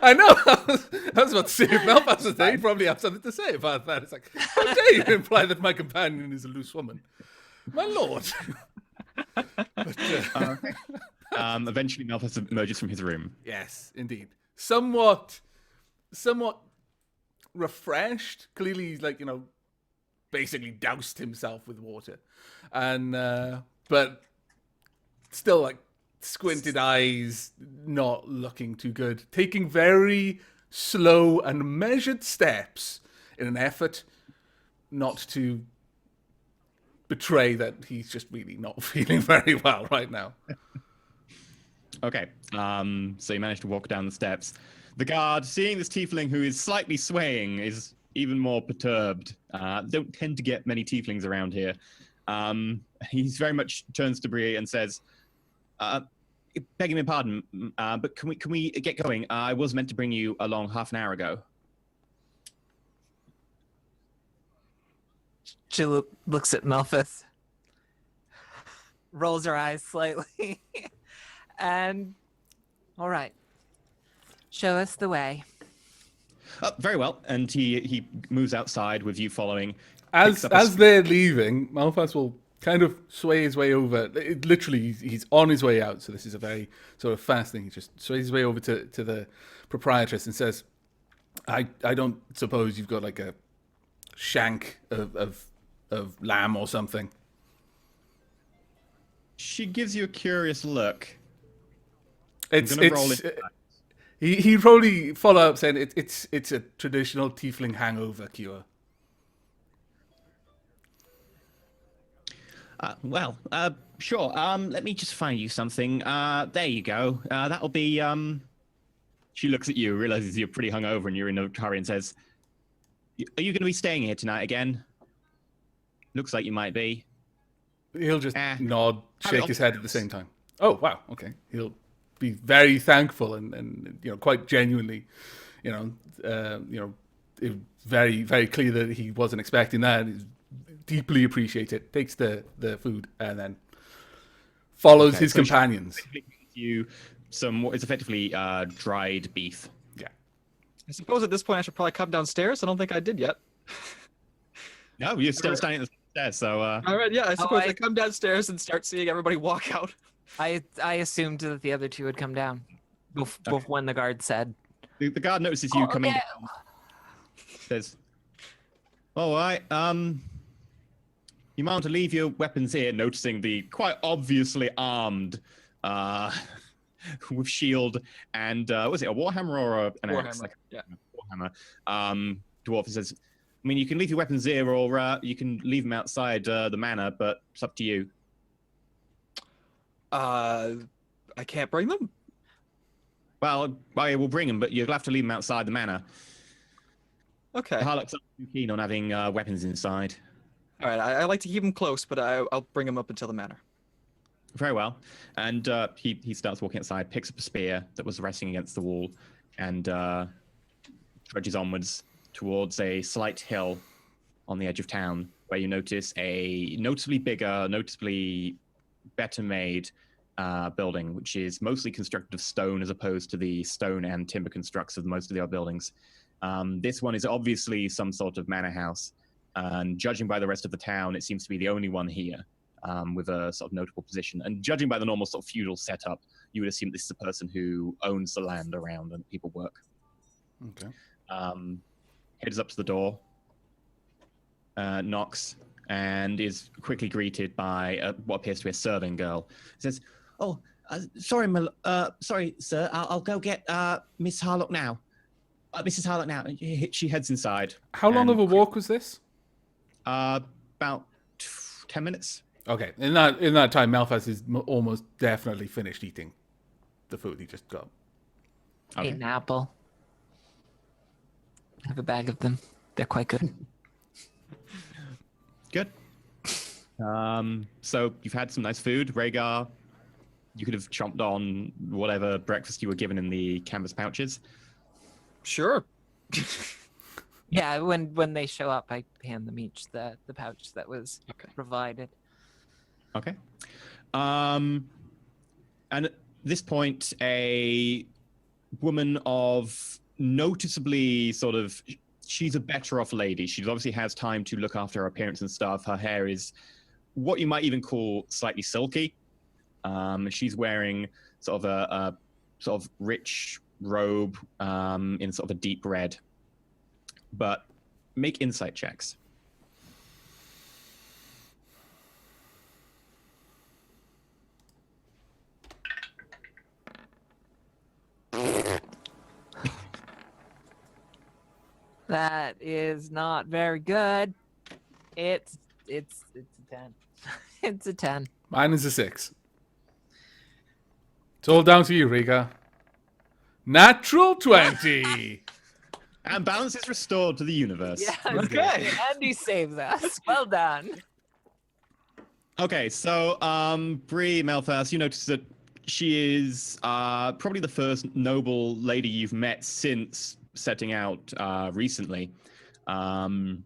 I know. I was about to say, if Melfast was there, he'd probably have something to say about that. It's like, how dare you imply that my companion is a loose woman? My lord. But, Eventually, Malphas emerges from his room. yes, indeed. Somewhat refreshed. Clearly, he's like, basically doused himself with water. And, but still like squinted eyes, not looking too good. Taking very slow and measured steps in an effort not to betray that he's just really not feeling very well right now. Okay, so you manage to walk down the steps. The guard, seeing this tiefling who is slightly swaying, is even more perturbed. Don't tend to get many tieflings around here. He's very much turns to Brie and says, begging my pardon, but can we get going? I was meant to bring you along half an hour ago. She looks at Melphis, rolls her eyes slightly, and all right, show us the way. Very well. And he moves outside with you following. As they're leaving, Malphas will kind of sway his way over. Literally, he's on his way out, so this is a very sort of fast thing. He just sways his way over to the proprietress and says, I don't suppose you've got like a shank of lamb or something. She gives you a curious look. He'd probably follow up saying it's a traditional tiefling hangover cure. Sure. Let me just find you something. There you go. That'll be. She looks at you, realizes you're pretty hungover, and you're in a hurry, and says, "Are you going to be staying here tonight again? Looks like you might be." He'll just nod, shake his head at the same time. Oh wow, okay. He'll be very thankful and quite genuinely, it very very clear that he wasn't expecting that. He's deeply appreciate it. Takes the food and then follows his companions. You it's effectively dried beef. Yeah. I suppose at this point I should probably come downstairs. I don't think I did yet. No, you're still standing at the stairs, so... All right, yeah, I suppose I come downstairs and start seeing everybody walk out. I assumed that the other two would come down, when the guard said. The guard notices you coming down. Says, "All right, you might want to leave your weapons here," noticing the quite obviously armed, with shield and, was it a warhammer or an axe? Warhammer, yeah. Warhammer. Dwarf says, "I mean, you can leave your weapons here, or you can leave them outside the manor, but it's up to you." I can't bring them? Well, I will bring them, but you'll have to leave them outside the manor. Okay. Harlock's not too keen on having weapons inside. All right, I like to keep them close, but I'll bring them up until the manor. Very well. And he starts walking outside, picks up a spear that was resting against the wall, and trudges onwards towards a slight hill on the edge of town, where you notice a noticeably bigger, noticeably better made building, which is mostly constructed of stone as opposed to the stone and timber constructs of most of the other buildings. This one is obviously some sort of manor house, and judging by the rest of the town, it seems to be the only one here with a sort of notable position. And judging by the normal sort of feudal setup, you would assume this is a person who owns the land around and people work. Okay. Heads up to the door, knocks, and is quickly greeted by what appears to be a serving girl. Says, "Oh, sorry, sorry, sir. I'll go get Miss Harlock now. Mrs. Harlock now." She heads inside. How long of a walk was this? About 10 minutes. Okay. In that time, Malphas is almost definitely finished eating the food he just got. Okay. Ate an apple. I have a bag of them. They're quite good. Good. So you've had some nice food. Rhaegar, you could have chomped on whatever breakfast you were given in the canvas pouches. Sure. Yeah, when they show up, I hand them each the pouch that was provided. Okay. And at this point, a woman of noticeably she's a better off lady. She obviously has time to look after her appearance and stuff. Her hair is what you might even call slightly silky. She's wearing sort of a sort of rich robe in sort of a deep red. But make insight checks. That is not very good. It's a 10. It's a 10. Mine is a 6. It's all down to you, Riga. Natural 20. And balance is restored to the universe. Yeah. Okay. Andy saves us. Well done. Okay, so Bree Melfast, you notice that she is probably the first noble lady you've met since setting out recently.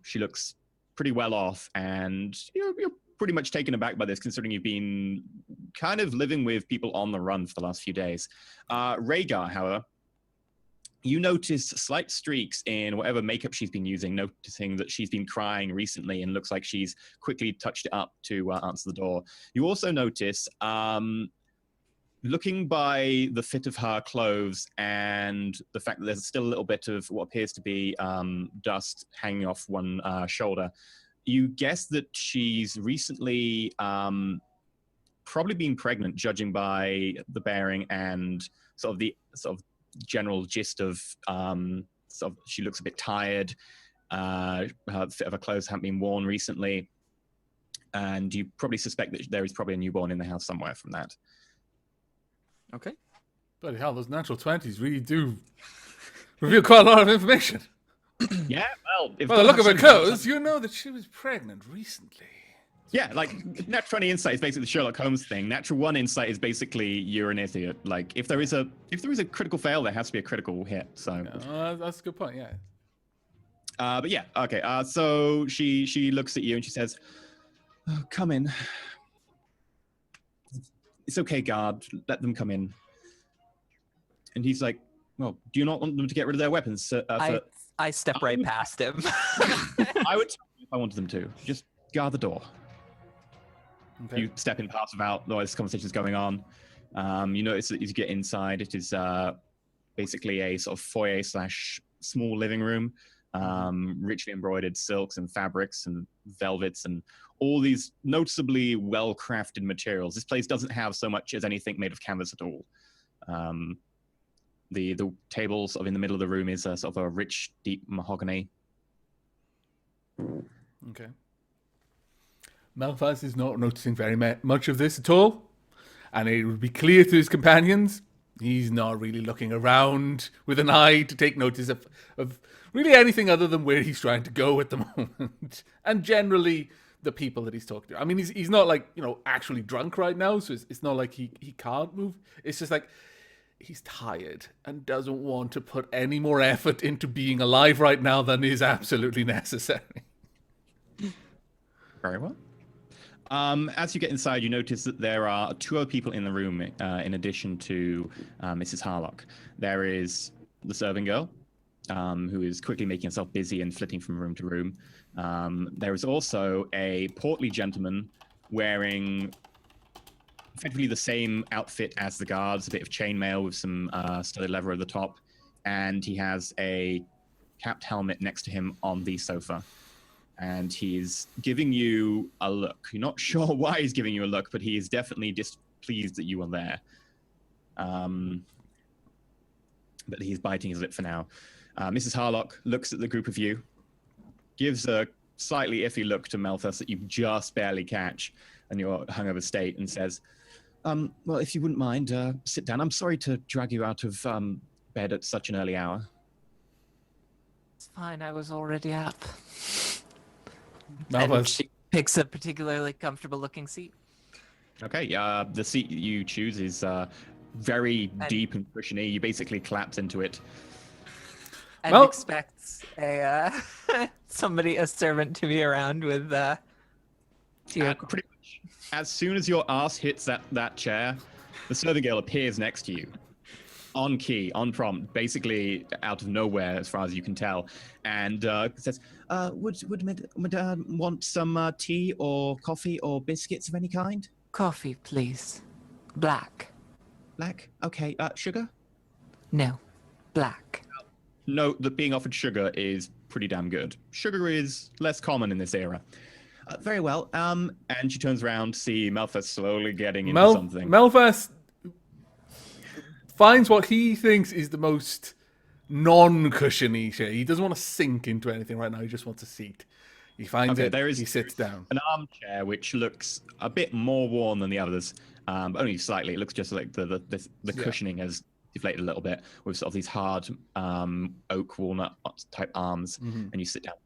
She looks pretty well off, and you're pretty much taken aback by this, considering you've been kind of living with people on the run for the last few days. Rhaegar, however, you notice slight streaks in whatever makeup she's been using, noticing that she's been crying recently and looks like she's quickly touched it up to answer the door. You also notice, looking by the fit of her clothes and the fact that there's still a little bit of what appears to be dust hanging off one shoulder, you guess that she's recently probably been pregnant, judging by the bearing and sort of general gist of she looks a bit tired. Her fit of her clothes haven't been worn recently, and you probably suspect that there is probably a newborn in the house somewhere from that. Okay. Bloody hell, those natural 20s really do reveal quite a lot of information. Yeah, well, By the look of her clothes, you know that she was pregnant recently. Yeah, like natural 20 insight is basically the Sherlock Holmes thing. Natural 1 insight is basically you're an idiot. Like if there is a critical fail, there has to be a critical hit. So that's a good point. Yeah. But yeah, okay. So she looks at you and she says, "Oh, come in. It's okay, guard. Let them come in." And he's like, "Well, do you not want them to get rid of their weapons?" I step right past him. I would tell you if I wanted them to. Just guard the door. Okay. You step in past without while this conversation is going on. You notice that as you get inside, it is basically a sort of foyer / small living room, richly embroidered silks and fabrics and velvets and all these noticeably well-crafted materials. This place doesn't have so much as anything made of canvas at all. The table sort of in the middle of the room is a sort of a rich, deep mahogany. Okay. Malphas is not noticing very much of this at all, and it would be clear to his companions he's not really looking around with an eye to take notice of really anything other than where he's trying to go at the moment, and generally the people that he's talking to. I mean, he's not like, actually drunk right now, so it's not like he can't move. It's just like he's tired and doesn't want to put any more effort into being alive right now than is absolutely necessary. Very well. As you get inside, you notice that there are 2 other people in the room in addition to Mrs. Harlock. There is the serving girl, who is quickly making herself busy and flitting from room to room. There is also a portly gentleman wearing effectively the same outfit as the guards, a bit of chainmail with some studded leather at the top, and he has a capped helmet next to him on the sofa. And he's giving you a look. You're not sure why he's giving you a look, but he is definitely displeased that you are there. But he's biting his lip for now. Mrs. Harlock looks at the group of you, gives a slightly iffy look to Malthus that you just barely catch in your hungover state, and says, well, if you wouldn't mind, sit down. I'm sorry to drag you out of bed at such an early hour. It's fine, I was already up. Malphas. And she picks a particularly comfortable-looking seat. Okay, the seat you choose is very deep and cushiony. You basically collapse into it. and Well- expects a a servant to be around with to your Pretty much, as soon as your ass hits that chair, the serving girl appears next to you, on key, on prompt, basically out of nowhere as far as you can tell, and says, "Would Madame want some tea or coffee or biscuits of any kind? coffee, please. Black. Black? Okay. Sugar? No, black. No, that being offered sugar is pretty damn good. Sugar is less common in this era. Very well. And she turns around to see Malphas slowly getting into something. Malphas finds what he thinks is the most non-cushiony chair. He doesn't want to sink into anything right now. He just wants a seat. He finds it. He sits down. An armchair which looks a bit more worn than the others, only slightly. It looks just like the cushioning has deflated a little bit with sort of these hard oak walnut type arms, and you sit down.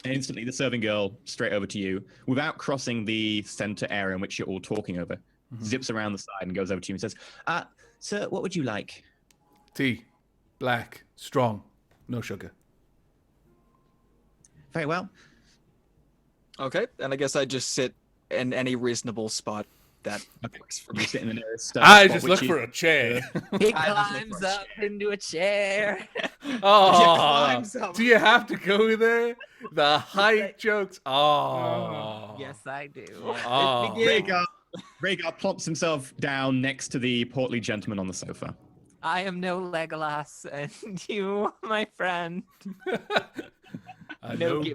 And instantly, the serving girl, straight over to you, without crossing the center area in which you're all talking over, zips around the side and goes over to you and says, "Sir, what would you like?" Tea. Black. Strong. No sugar. Very well. Okay, and I guess I just sit in any reasonable spot that works for me. You sit in the nearest I spot just which look you- for a chair. He I just climbs look for a up into a chair. Oh, climbs up. do you have to go there? The height jokes. Oh, Yes, I do. Oh. Rhaegar plumps himself down next to the portly gentleman on the sofa. I am no Legolas, and you, my friend. I No know Gimli.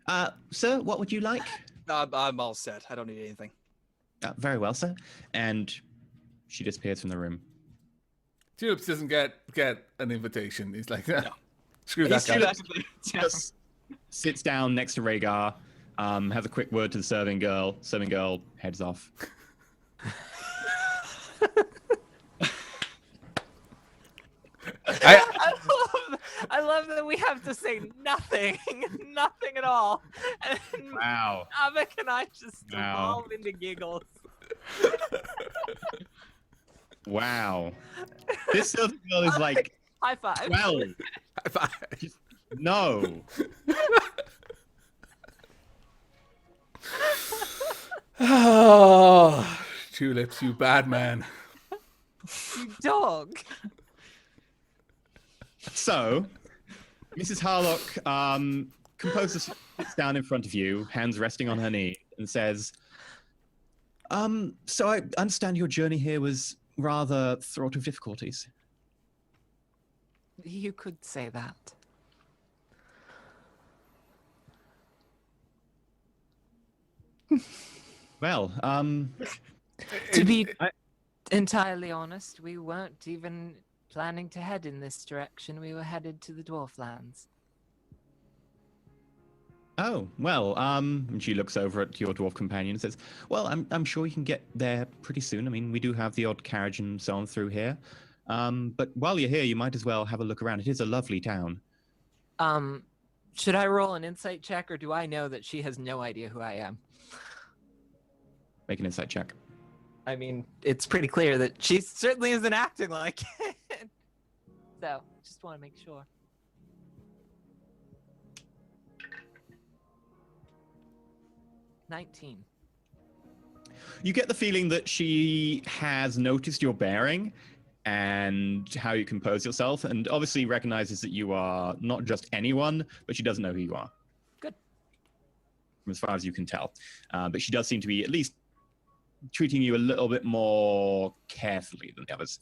Gimli. Sir, what would you like? I'm all set. I don't need anything. Very well, sir. And she disappears from the room. Tulips doesn't get an invitation. He's like, screw that guy. Just sits down next to Rhaegar, has a quick word to the serving girl. Serving girl heads off. I love that we have to say nothing, nothing at all. And Wow. Abek and I just Wow. evolve into giggles. Wow. This serving girl is like High five. 12. No. Oh, Tulips, you bad man. You dog. So, Mrs. Harlock composes, sits down in front of you, hands resting on her knee, and says, so I understand your journey here was rather fraught with difficulties. You could say that. Well, To be entirely honest, we weren't even planning to head in this direction. We were headed to the Dwarf Lands. oh, well, and she looks over at your dwarf companion and says, well, I'm sure you can get there pretty soon. I mean, we do have the odd carriage and so on through here. But while you're here, you might as well have a look around. It is a lovely town. Should I roll an insight check, or do I know that she has no idea who I am? Make an insight check. I mean, it's pretty clear that she certainly isn't acting like it. So, just want to make sure. $19. You get the feeling that she has noticed your bearing and how you compose yourself, and obviously recognizes that you are not just anyone, but she doesn't know who you are. Good. From as far as you can tell. But she does seem to be at least treating you a little bit more carefully than the others.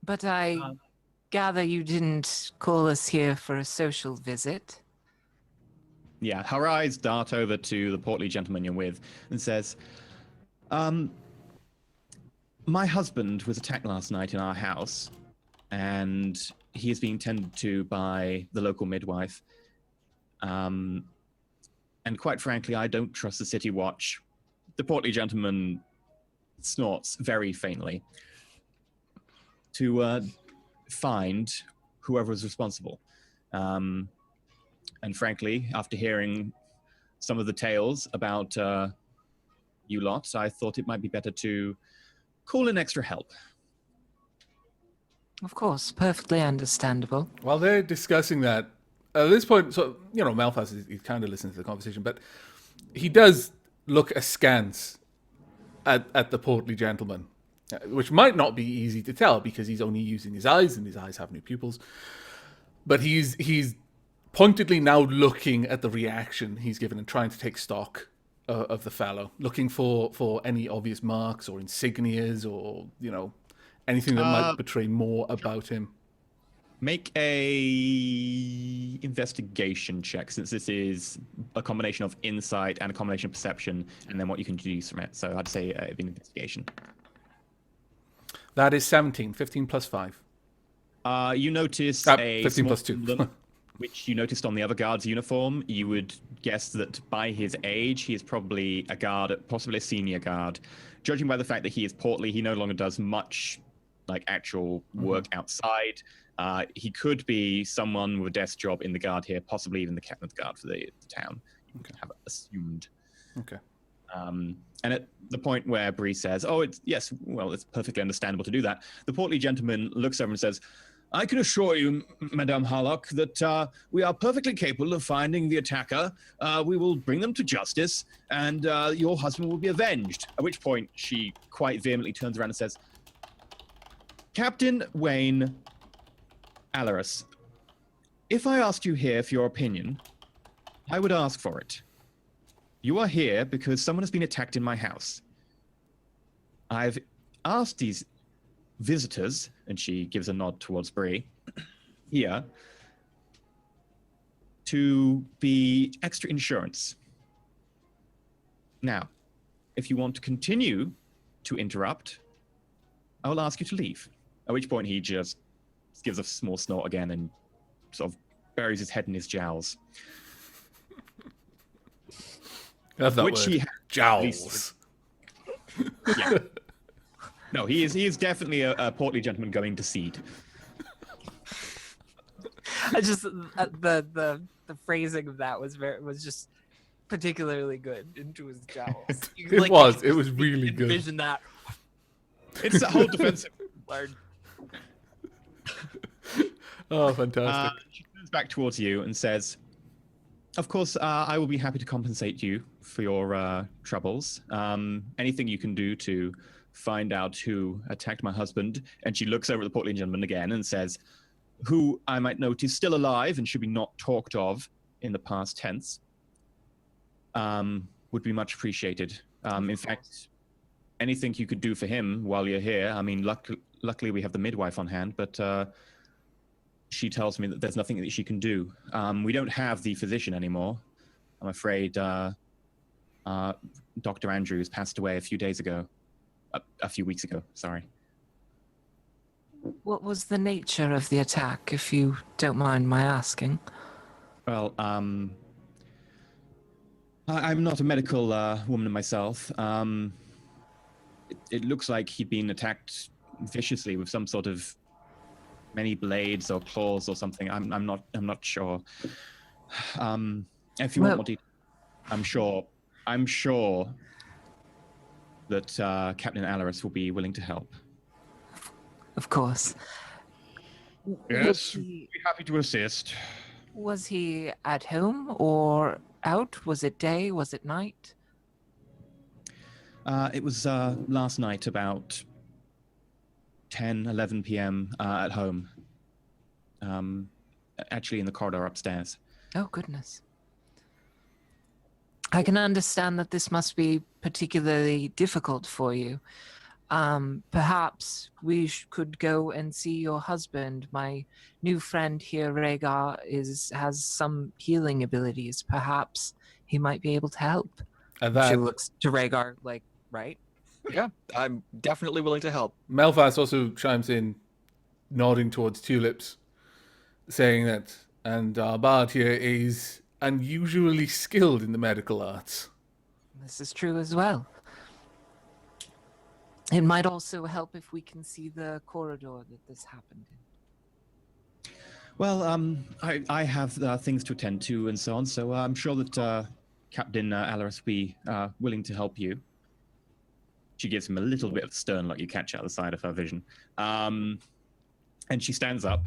But I gather you didn't call us here for a social visit. Yeah, her eyes dart over to the portly gentleman you're with and says, my husband was attacked last night in our house, and he is being tended to by the local midwife. And quite frankly, I don't trust the city watch. The portly gentleman snorts very faintly to find whoever is responsible. And frankly, after hearing some of the tales about you lot, I thought it might be better to call in extra help. Of course, perfectly understandable. While they're discussing that, at this point, so, Malphas is kind of listening to the conversation, but he does look askance at the portly gentleman, which might not be easy to tell because he's only using his eyes, and his eyes have no pupils. But he's pointedly now looking at the reaction he's given and trying to take stock of the fellow, looking for any obvious marks or insignias or, anything that might betray more about him. Make a investigation check, since this is a combination of insight and a combination of perception, and then what you can deduce from it. So I'd say an investigation. That is 17, 15 plus 5. You notice 15 small plus 2. emblem, which you noticed on the other guard's uniform. You would guess that by his age, he is probably a guard, possibly a senior guard. Judging by the fact that he is portly, he no longer does much actual work outside. He could be someone with a desk job in the guard here, possibly even the captain of the guard for the town. You could have assumed. Okay. And at the point where Bree says, it's perfectly understandable to do that, the portly gentleman looks over and says, I can assure you, Madame Harlock, that we are perfectly capable of finding the attacker. We will bring them to justice, and your husband will be avenged. At which point she quite vehemently turns around and says, Captain Wayne Alaris, if I asked you here for your opinion, I would ask for it. You are here because someone has been attacked in my house. I've asked these visitors, and she gives a nod towards Bree, here, to be extra insurance. Now, if you want to continue to interrupt, I will ask you to leave. At which point he just gives a small snort again and sort of buries his head in his jowls. That's that Which word. he has Jowls. Yeah. No, he is definitely a portly gentleman going to seed. I just the phrasing of that was just particularly good into his jowls. You could, It was you really could good. Envision that. It's a whole defensive. Word. Oh, fantastic. She turns back towards you and says, of course, I will be happy to compensate you for your troubles. Anything you can do to find out who attacked my husband. And she looks over at the portly gentleman again and says, who I might note is still alive and should be not talked of in the past tense, would be much appreciated. In fact, anything you could do for him while you're here. I mean, luckily we have the midwife on hand, but she tells me that there's nothing that she can do. We don't have the physician anymore. I'm afraid Dr. Andrews passed away a few weeks ago, sorry. What was the nature of the attack, if you don't mind my asking? Well, I'm not a medical woman myself. It looks like he'd been attacked viciously with some sort of many blades or claws or something. I'm not sure. If you want more detail, I'm sure that Captain Alaris will be willing to help. Of course. Yes, we'd be happy to assist. Was he at home or out? Was it day? Was it night? It was last night about 10, 11 p.m. At home. Actually in the corridor upstairs. Oh, goodness. I can understand that this must be particularly difficult for you. Perhaps we could go and see your husband. My new friend here, Rhaegar, has some healing abilities. Perhaps he might be able to help. And that She looks to Rhaegar right? Yeah, I'm definitely willing to help. Melfast also chimes in, nodding towards Tulips, saying that, and our bard here is unusually skilled in the medical arts. This is true as well. It might also help if we can see the corridor that this happened in. Well, I have things to attend to and so on, so I'm sure that Captain Alaris will be willing to help you. She gives him a little bit of stern look you catch out the side of her vision. And she stands up.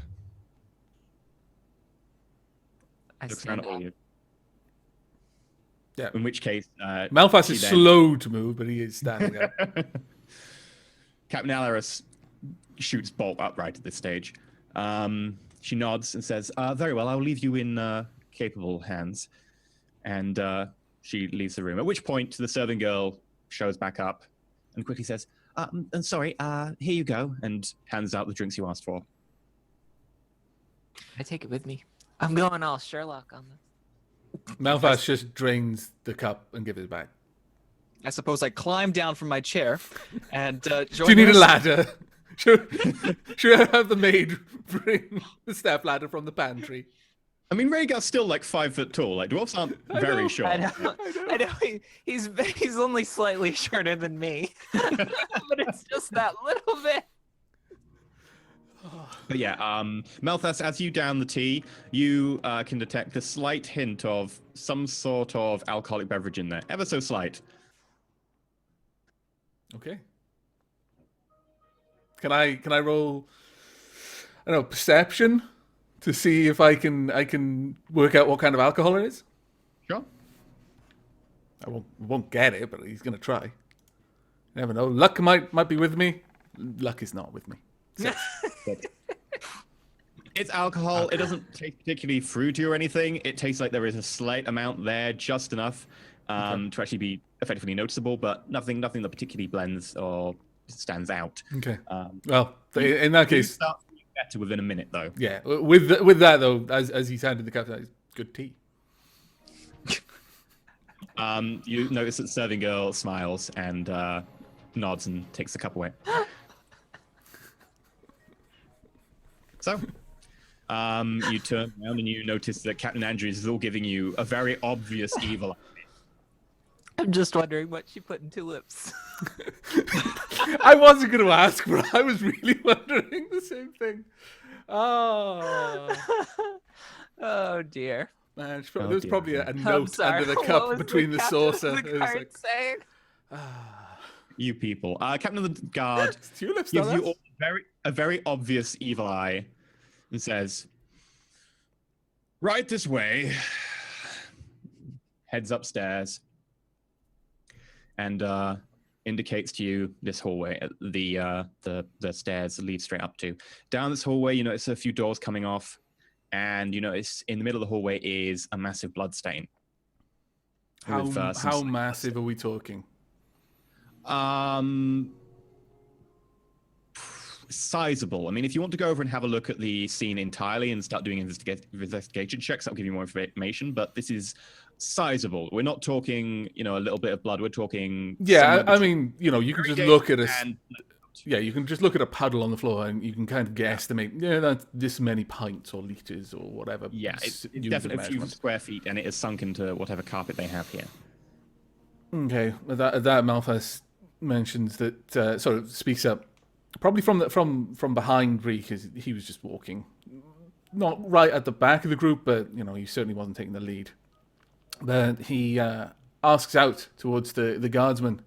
I Looks around stand at all up. of you. Yeah. In which case, Malphas she is then- slow to move, but he is standing up. Captain Alaris shoots bolt upright at this stage. She nods and says, "Very well. I'll leave you in capable hands." And she leaves the room. At which point, the serving girl shows back up and quickly says, "I'm sorry. Here you go," and hands out the drinks you asked for. I take it with me. I'm going all Sherlock on this. Malphas just drains the cup and gives it back. I suppose I climb down from my chair and join Do you need a the rest- ladder? Should I have the maid bring the step ladder from the pantry? I mean, Rhaegar's still like 5 foot tall. Like dwarves aren't very short. I know he's only slightly shorter than me, but it's just that little bit. But yeah, Malthus, as you down the tea, you can detect a slight hint of some sort of alcoholic beverage in there, ever so slight. Okay. Can I roll? I don't know, perception to see if I can work out what kind of alcohol it is. Sure. I won't get it, but he's gonna try. You never know. Luck might be with me. Luck is not with me. So, It's alcohol. It doesn't taste particularly fruity or anything. It tastes like there is a slight amount there, just enough to actually be effectively noticeable, but nothing that particularly blends or stands out. okay. Um, Well, in that you case, start feeling better within a minute, though. yeah. With that though, as he's handed the cup, it's good tea. You notice that the serving girl smiles and nods and takes the cup away. So, you turn around and you notice that Captain Andrews is all giving you a very obvious evil eye. I'm just wondering what she put in tulips. I wasn't going to ask, but I was really wondering the same thing. Oh, Oh dear. man. Oh, There was dear. probably a I'm note sorry. under the What cup was between the captain of saucer. the It was guard like, saying? You people. Captain of the Guard tulips, gives not you us. all a very obvious evil eye and says, "Right this way." Heads upstairs and indicates to you this hallway. The stairs lead straight up to. Down this hallway, you notice a few doors coming off, and you notice in the middle of the hallway is a massive blood stain. How with, some slight massive are we talking? Sizable. I mean, if you want to go over and have a look at the scene entirely and start doing investigation checks, that'll give you more information. But this is sizable. We're not talking, a little bit of blood. We're talking. Yeah, somewhere I mean, you can between just look at and- you can just look at a puddle on the floor and you can kind of guesstimate, that's this many pints or liters or whatever. Yeah, it's unit of definitely a few measurement. square feet, and it is sunk into whatever carpet they have here. Okay, that Malphas mentions that, speaks up, probably from behind Reek, as he was just walking, not right at the back of the group, but he certainly wasn't taking the lead. But he asks out towards the guardsman.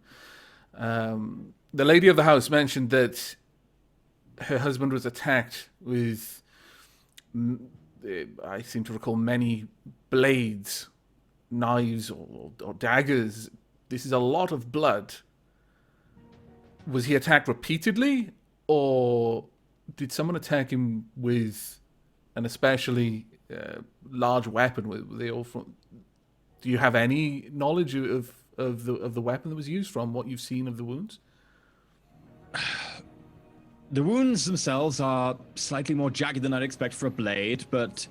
The lady of the house mentioned that her husband was attacked with, I seem to recall, many blades, knives, or daggers. This is a lot of blood. Was he attacked repeatedly, or did someone attack him with an especially large weapon? Were they all from? Do you have any knowledge of the weapon that was used from what you've seen of the wounds? The wounds themselves are slightly more jagged than I'd expect for a blade, but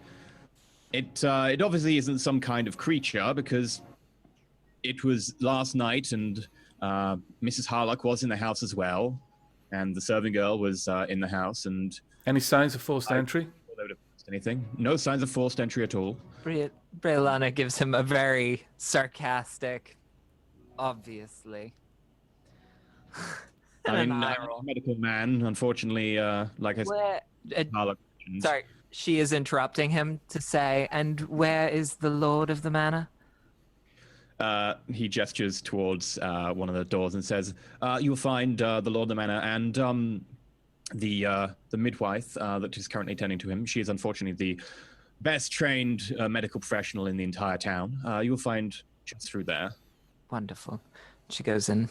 it obviously isn't some kind of creature because it was last night, and Mrs. Harlock was in the house as well, and the serving girl was in the house, and Any signs of forced entry? they would have noticed anything. No signs of forced entry at all. Briolana gives him a very sarcastic, obviously. And I an mean, eye I'm roll. a medical man, unfortunately. Like I Where, said, Harlock mentioned. sorry, she is interrupting him to say, and where is the lord of the manor? He gestures towards one of the doors and says, "You will find the Lord of the Manor and the midwife that is currently tending to him. She is unfortunately the best trained medical professional in the entire town. You will find just through there. Wonderful. She goes in,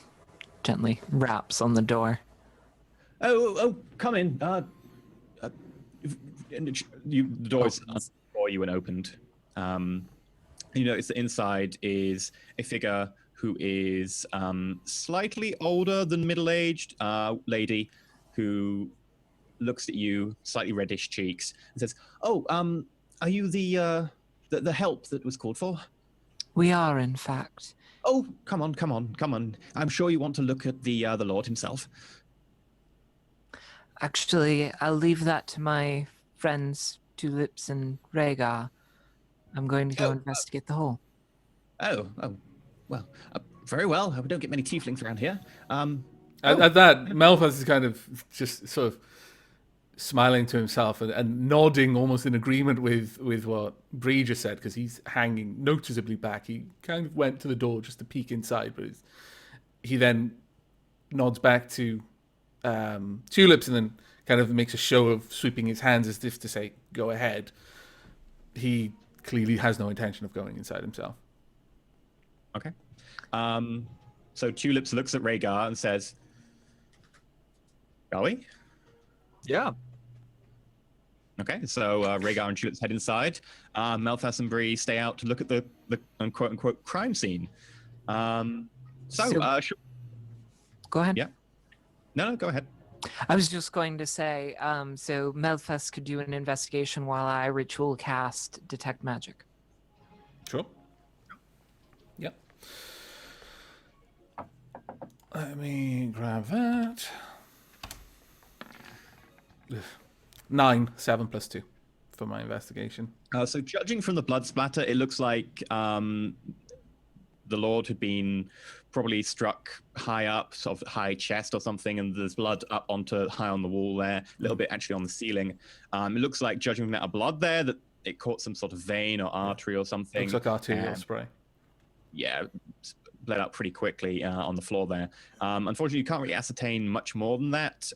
gently raps on the door. Oh, come in. The door is for you and opened. You notice that inside is a figure who is slightly older than middle-aged lady who looks at you, slightly reddish cheeks, and says, "Oh, are you the help that was called for?" We are, in fact. Oh, come on. I'm sure you want to look at the Lord himself. Actually, I'll leave that to my friends Tulips and Rhaegar. I'm going to go investigate the hole. Oh, well, very well. We don't get many tieflings around here. At that, Malphas is kind of just sort of smiling to himself and nodding almost in agreement with what Bree just said, because he's hanging noticeably back. He kind of went to the door just to peek inside, but he then nods back to Tulips and then kind of makes a show of sweeping his hands as if to say, go ahead. He clearly has no intention of going inside himself. Okay. So Tulips looks at Rhaegar and says, "Shall we?" Yeah. Okay, so Rhaegar and Tulips head inside. Malphas and Bree stay out to look at the quote-unquote crime scene. So- Go ahead. Yeah. No, go ahead. I was just going to say, so Melfest could do an investigation while I ritual cast Detect Magic. Sure. Yep. Let me grab that. 9, 7 plus 2 for my investigation. So judging from the blood splatter, it looks like the Lord had been probably struck high up, sort of high chest or something, and there's blood up onto high on the wall there, a little bit actually on the ceiling. It looks like, judging from the amount of blood there, that it caught some sort of vein or artery or something. Looks like arterial spray. Yeah, bled out pretty quickly on the floor there. Unfortunately, you can't really ascertain much more than that.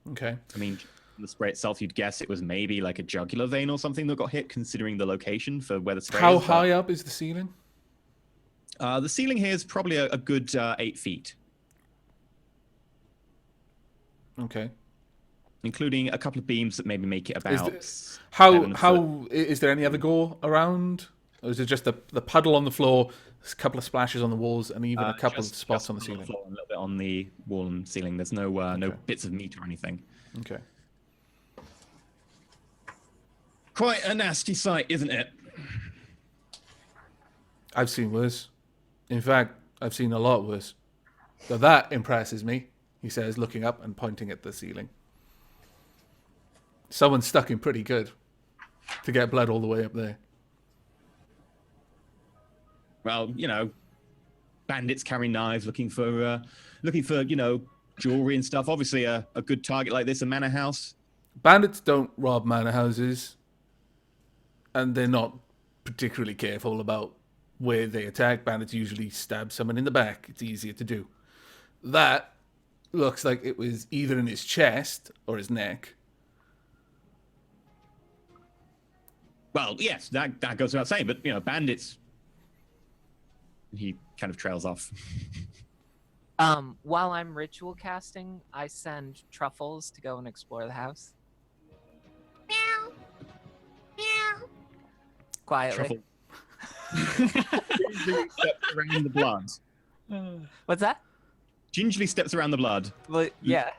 Okay. I mean, the spray itself, you'd guess it was maybe like a jugular vein or something that got hit, considering the location for where the spray How is. high up is the ceiling? The ceiling here is probably a good 8 feet, Okay. including a couple of beams that maybe make it about. How is there any other gore around? Or is it just the puddle on the floor, a couple of splashes on the walls, and even a couple of spots on the ceiling? Floor, a little bit on the wall and ceiling. There's no no bits of meat or anything. Okay. Quite a nasty sight, isn't it? I've seen worse. In fact, I've seen a lot worse. So that impresses me, he says, looking up and pointing at the ceiling. Someone stuck him pretty good to get blood all the way up there. Well, you know, bandits carrying knives, looking for jewelry and stuff. Obviously, a good target like this, a manor house. Bandits don't rob manor houses, and they're not particularly careful about where they attack. Bandits usually stab someone in the back. It's easier to do. That looks like it was either in his chest or his neck. Well, yes, that goes without saying, but, you know, bandits... He kind of trails off. While I'm ritual casting, I send Truffles to go and explore the house. Meow. Meow. Quietly. Gingerly steps around the blood. What's that? Gingerly steps around the blood. Well, yeah.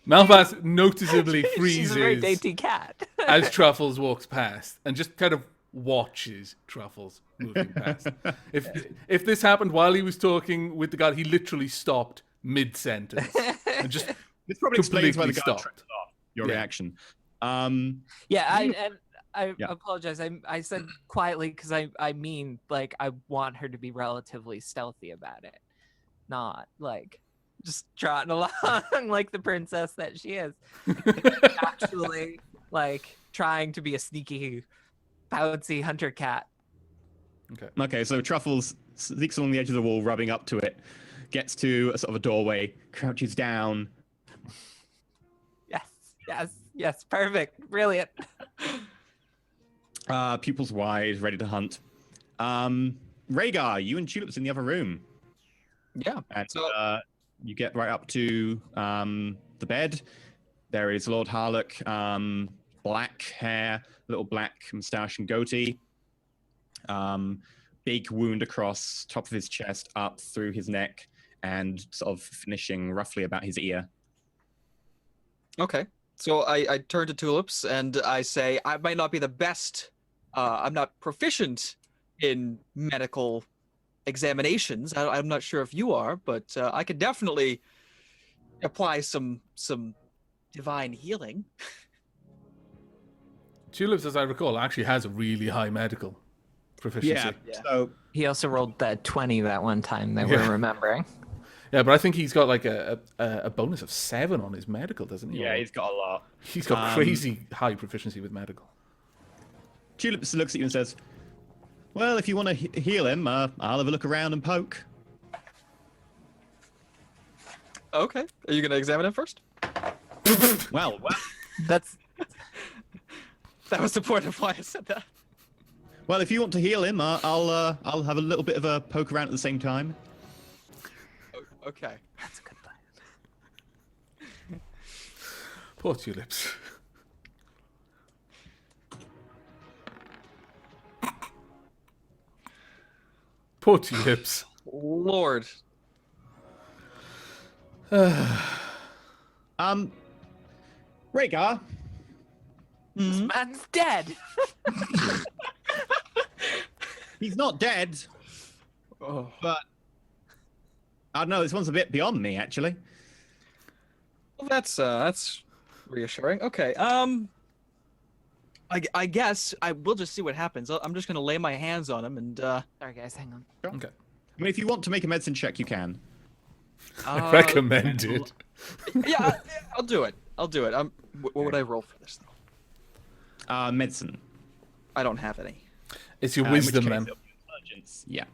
Malphas noticeably She's a very freezes dainty cat. as Truffles walks past and just kind of watches Truffles moving past. If this happened while he was talking with the guard, he literally stopped mid-sentence and just This probably explains why the guy stopped. trailed off. Your Yeah. reaction. Yeah, I Yeah. apologize. I said quietly because I mean, like, I want her to be relatively stealthy about it, not like just trotting along like the princess that she is. Actually, like trying to be a sneaky, bouncy hunter cat. Okay, so Truffles sneaks along the edge of the wall, rubbing up to it, gets to a sort of a doorway, crouches down, Yes, perfect, brilliant. Pupils wide, ready to hunt. Rhaegar, you and Tulip's in the other room. Yeah. And So you get right up to the bed. There is Lord Harlock, black hair, little black moustache and goatee. Big wound across top of his chest, up through his neck, and sort of finishing roughly about his ear. okay. So I turn to Tulips and I say, I might not be the best. I'm not proficient in medical examinations. I'm not sure if you are, but I could definitely apply some divine healing. Tulips, as I recall, actually has a really high medical proficiency. Yeah. So He also rolled that 20 that one time that we're remembering. Yeah, but I think he's got like a bonus of 7 on his medical, doesn't he? yeah, Or- he's got a lot. he's got crazy high proficiency with medical. Tulips looks at you and says, "Well, if you want to heal him, I'll have a look around and poke." Okay. Are you gonna examine him first? Well, That's That was the point of why I said that. well, if you want to heal him, I'll have a little bit of a poke around at the same time. Okay. a good plan. Poor Tulips. Poor Tulips. Lord. Rhaegar, This man's dead. he's not dead, Oh. but I don't know. This one's a bit beyond me, actually. Well, that's reassuring. Okay. I guess I will just see what happens. I'm just gonna lay my hands on him and Sorry, guys, hang on. Okay. I mean, if you want to make a medicine check, you can. Recommended. Yeah, I'll do it. I'll do it. What would I roll for this though? Medicine. I don't have any. It's your In which wisdom, case man. it'll be intelligence. Yeah.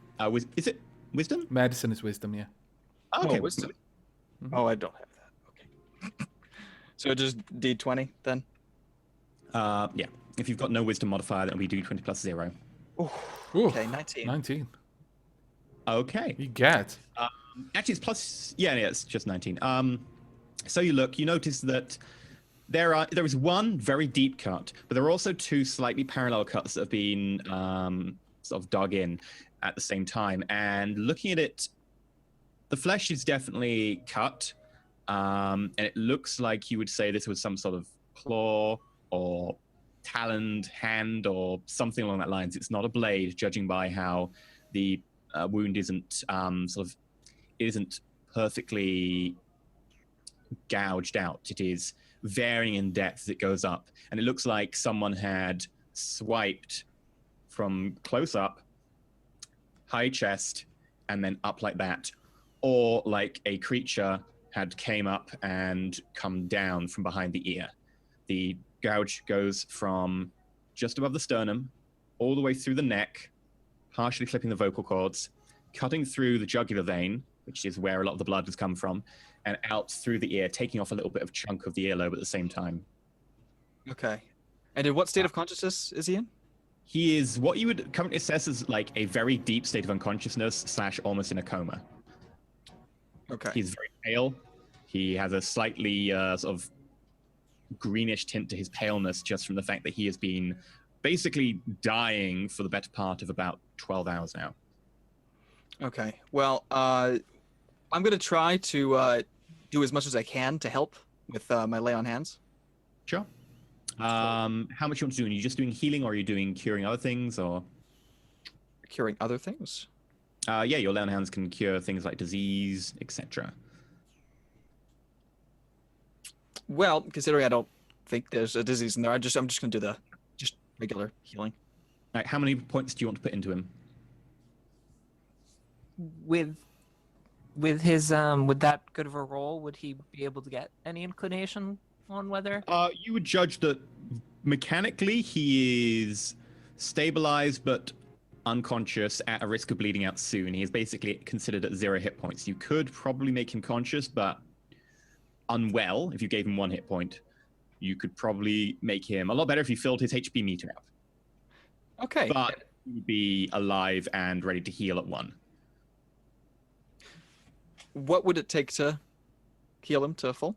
Is it wisdom? Medicine is wisdom, yeah. Okay. Wisdom. Oh, I don't have that. Okay. So just D20 then. Yeah. If you've got no wisdom modifier, then it'll be D20 plus 0. Ooh, Okay, 19. 19. Okay. You get. Actually, it's plus. Yeah, it's just 19. So you look, you notice that there is one very deep cut, but there are also 2 slightly parallel cuts that have been sort of dug in at the same time. And looking at it, the flesh is definitely cut, and it looks like you would say this was some sort of claw or taloned hand or something along that lines. It's not a blade, judging by how the wound isn't isn't perfectly gouged out. It is varying in depth as it goes up, and it looks like someone had swiped from close up, high chest, and then up like that, or like a creature had came up and come down from behind the ear. The gouge goes from just above the sternum all the way through the neck, partially clipping the vocal cords, cutting through the jugular vein, which is where a lot of the blood has come from, and out through the ear, taking off a little bit of chunk of the earlobe at the same time. Okay. And in what state of consciousness is he in? He is what you would currently assess as like a very deep state of unconsciousness / almost in a coma. Okay. He's very pale. He has a slightly sort of greenish tint to his paleness just from the fact that he has been basically dying for the better part of about 12 hours now. Okay. Well, I'm gonna try to do as much as I can to help with my lay on hands. Sure. How much you want to do? Are you just doing healing, or are you doing curing other things, or? Curing other things. Yeah, your lay on hands can cure things like disease, etc. Well, considering I don't think there's a disease in there, I'm just gonna do the just regular healing. Right, how many points do you want to put into him? With his with that good of a roll, would he be able to get any inclination on whether? You would judge that mechanically he is stabilized but unconscious, at a risk of bleeding out soon. He is basically considered at 0 hit points. You could probably make him conscious, but unwell, if you gave him 1 hit point, you could probably make him a lot better if you filled his HP meter up. Okay. But he would be alive and ready to heal at 1. What would it take to heal him to full?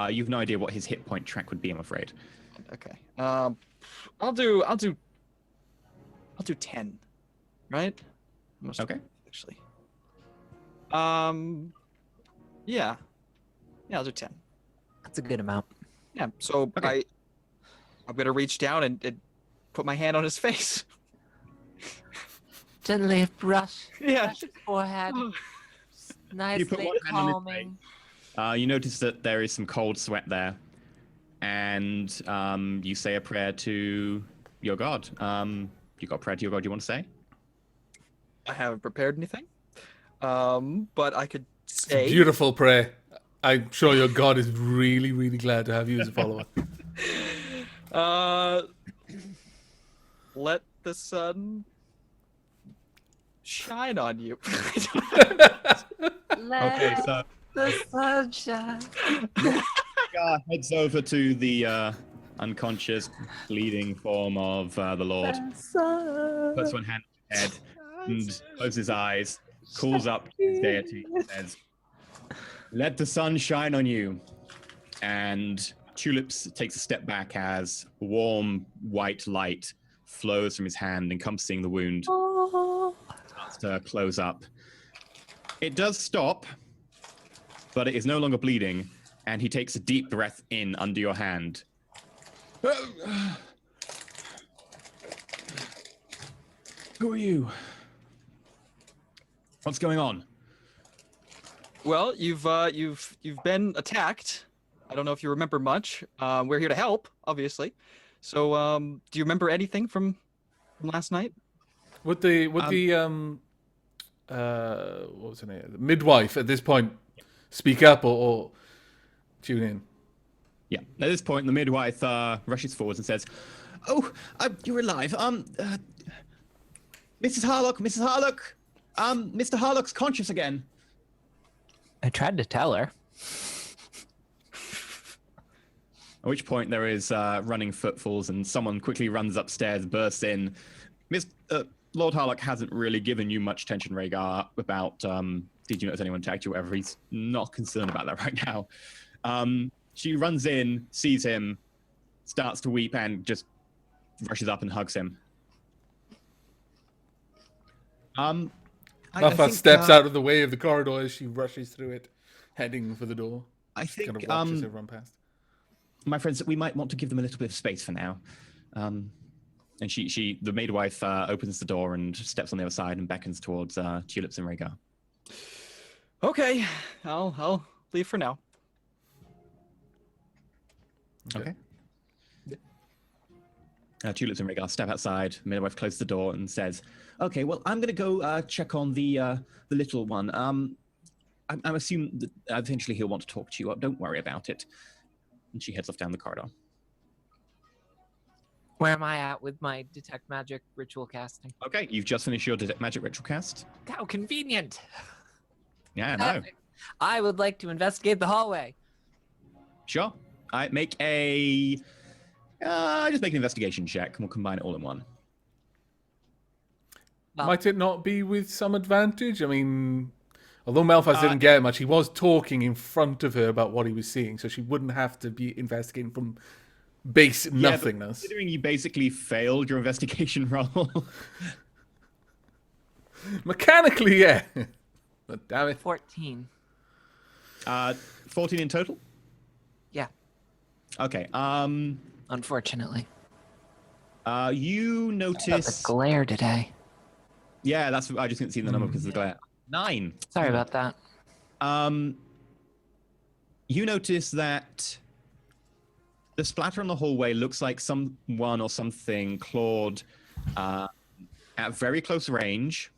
You've no idea what his hit point track would be, I'm afraid. Okay. I'll do 10. Right? Okay. Actually. Yeah. Yeah, I'll do 10. That's a good amount. Yeah. So Okay. I'm gonna reach down and put my hand on his face. Gently brush Yeah. his forehead. Nicely put one hand on his calming. You notice that there is some cold sweat there, and you say a prayer to your god. You got a prayer to your god you want to say? I haven't prepared anything. But I could It's a say beautiful prayer. I'm sure your god is really, really glad to have you as a follower. let the sun shine on you. Okay, so The sunshine. heads over to the unconscious, bleeding form of the Lord. Puts one hand on his head and closes his eyes, calls up his deity, and says, "Let the sun shine on you." And Tulips takes a step back as warm white light flows from his hand, encompassing the wound, starts to close up. It does stop, but it is no longer bleeding, and he takes a deep breath in under your hand. Who are you? What's going on? Well, you've been attacked. I don't know if you remember much. We're here to help, obviously. So, do you remember anything from last night? Would the what was her name? The midwife at this point speak up or tune in? Yeah. At this point, the midwife rushes forwards and says, "Oh, you're alive. Mrs. Harlock, Mrs. Harlock. Mr. Harlock's conscious again." I tried to tell her. At which point there is running footfalls and someone quickly runs upstairs, bursts in. Lord Harlock hasn't really given you much attention, Rhaegar, about did you notice anyone attacked you or whatever. He's not concerned about that right now. She runs in, sees him, starts to weep, and just rushes up and hugs him. Malphite steps out of the way of the corridor as she rushes through it, heading for the door. I think Kind of watches everyone past. my friends, that we might want to give them a little bit of space for now. And the midwife opens the door and steps on the other side and beckons towards Tulips and Rhaegar. Okay, I'll leave for now. Okay. Tulips and Rhaegar step outside. Midwife closes the door and says, "Okay, well, I'm going to go check on the little one. I'm assuming that eventually he'll want to talk to you. Don't worry about it." And she heads off down the corridor. Where am I at with my detect magic ritual casting? Okay, you've just finished your detect magic ritual cast. How convenient. Yeah, I know. Perfect. I would like to investigate the hallway. Sure. I make a just make an investigation check, and we'll combine it all in one. Well, Might it not be with some advantage? I mean, although Malphite didn't get much, he was talking in front of her about what he was seeing, so she wouldn't have to be investigating from base nothingness. Considering you basically failed your investigation roll. Mechanically, yeah. But damn it. 14. 14 in total? Yeah, Okay. unfortunately. You The notice... glare today. Yeah, that's... I just couldn't see the number because of the glare. 9. Sorry about that. You notice that the splatter on the hallway looks like someone or something clawed at very close range,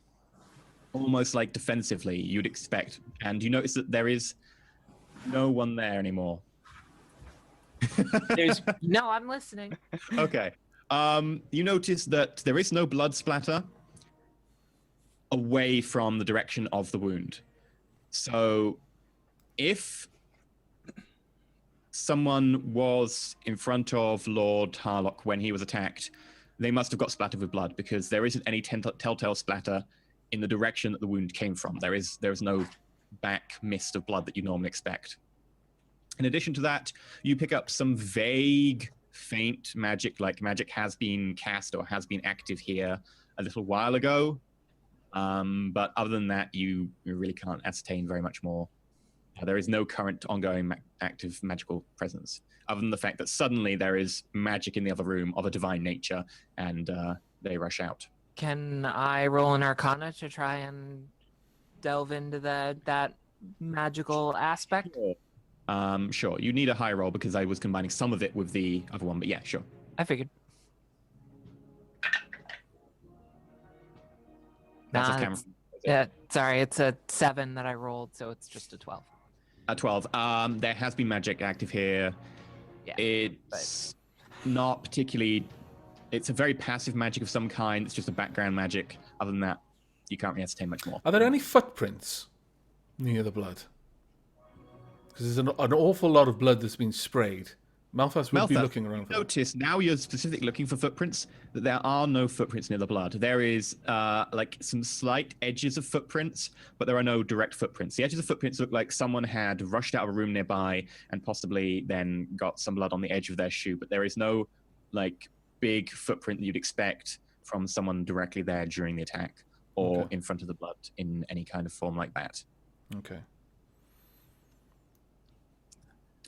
almost like defensively, you'd expect. And you notice that there is no one there anymore. No, I'm listening. Okay. You notice that there is no blood splatter away from the direction of the wound. So if someone was in front of Lord Harlock when he was attacked, they must have got splattered with blood because there isn't any telltale splatter in the direction that the wound came from. There is no back mist of blood that you normally expect. In addition to that, you pick up some vague, faint magic, like magic has been cast or has been active here a little while ago. But other than that, you really can't ascertain very much more. There is no current ongoing active magical presence, other than the fact that suddenly there is magic in the other room of a divine nature, and they rush out. Can I roll an Arcana to try and delve into that magical aspect? Sure. You need a high roll because I was combining some of it with the other one, but yeah, sure. I figured. That's Nah, a camera. Yeah, sorry, it's a 7 that I rolled, so it's just a 12. A 12. There has been magic active here. Yeah, It's not particularly... It's a very passive magic of some kind. It's just a background magic. Other than that, you can't really ascertain much more. Are there any footprints near the blood? Because there's an awful lot of blood that's been sprayed. Malphas would be looking around for that. Notice, now you're specifically looking for footprints, that there are no footprints near the blood. There is like some slight edges of footprints, but there are no direct footprints. The edges of footprints look like someone had rushed out of a room nearby and possibly then got some blood on the edge of their shoe, but there is no like big footprint that you'd expect from someone directly there during the attack or in front of the blood in any kind of form like that. Okay.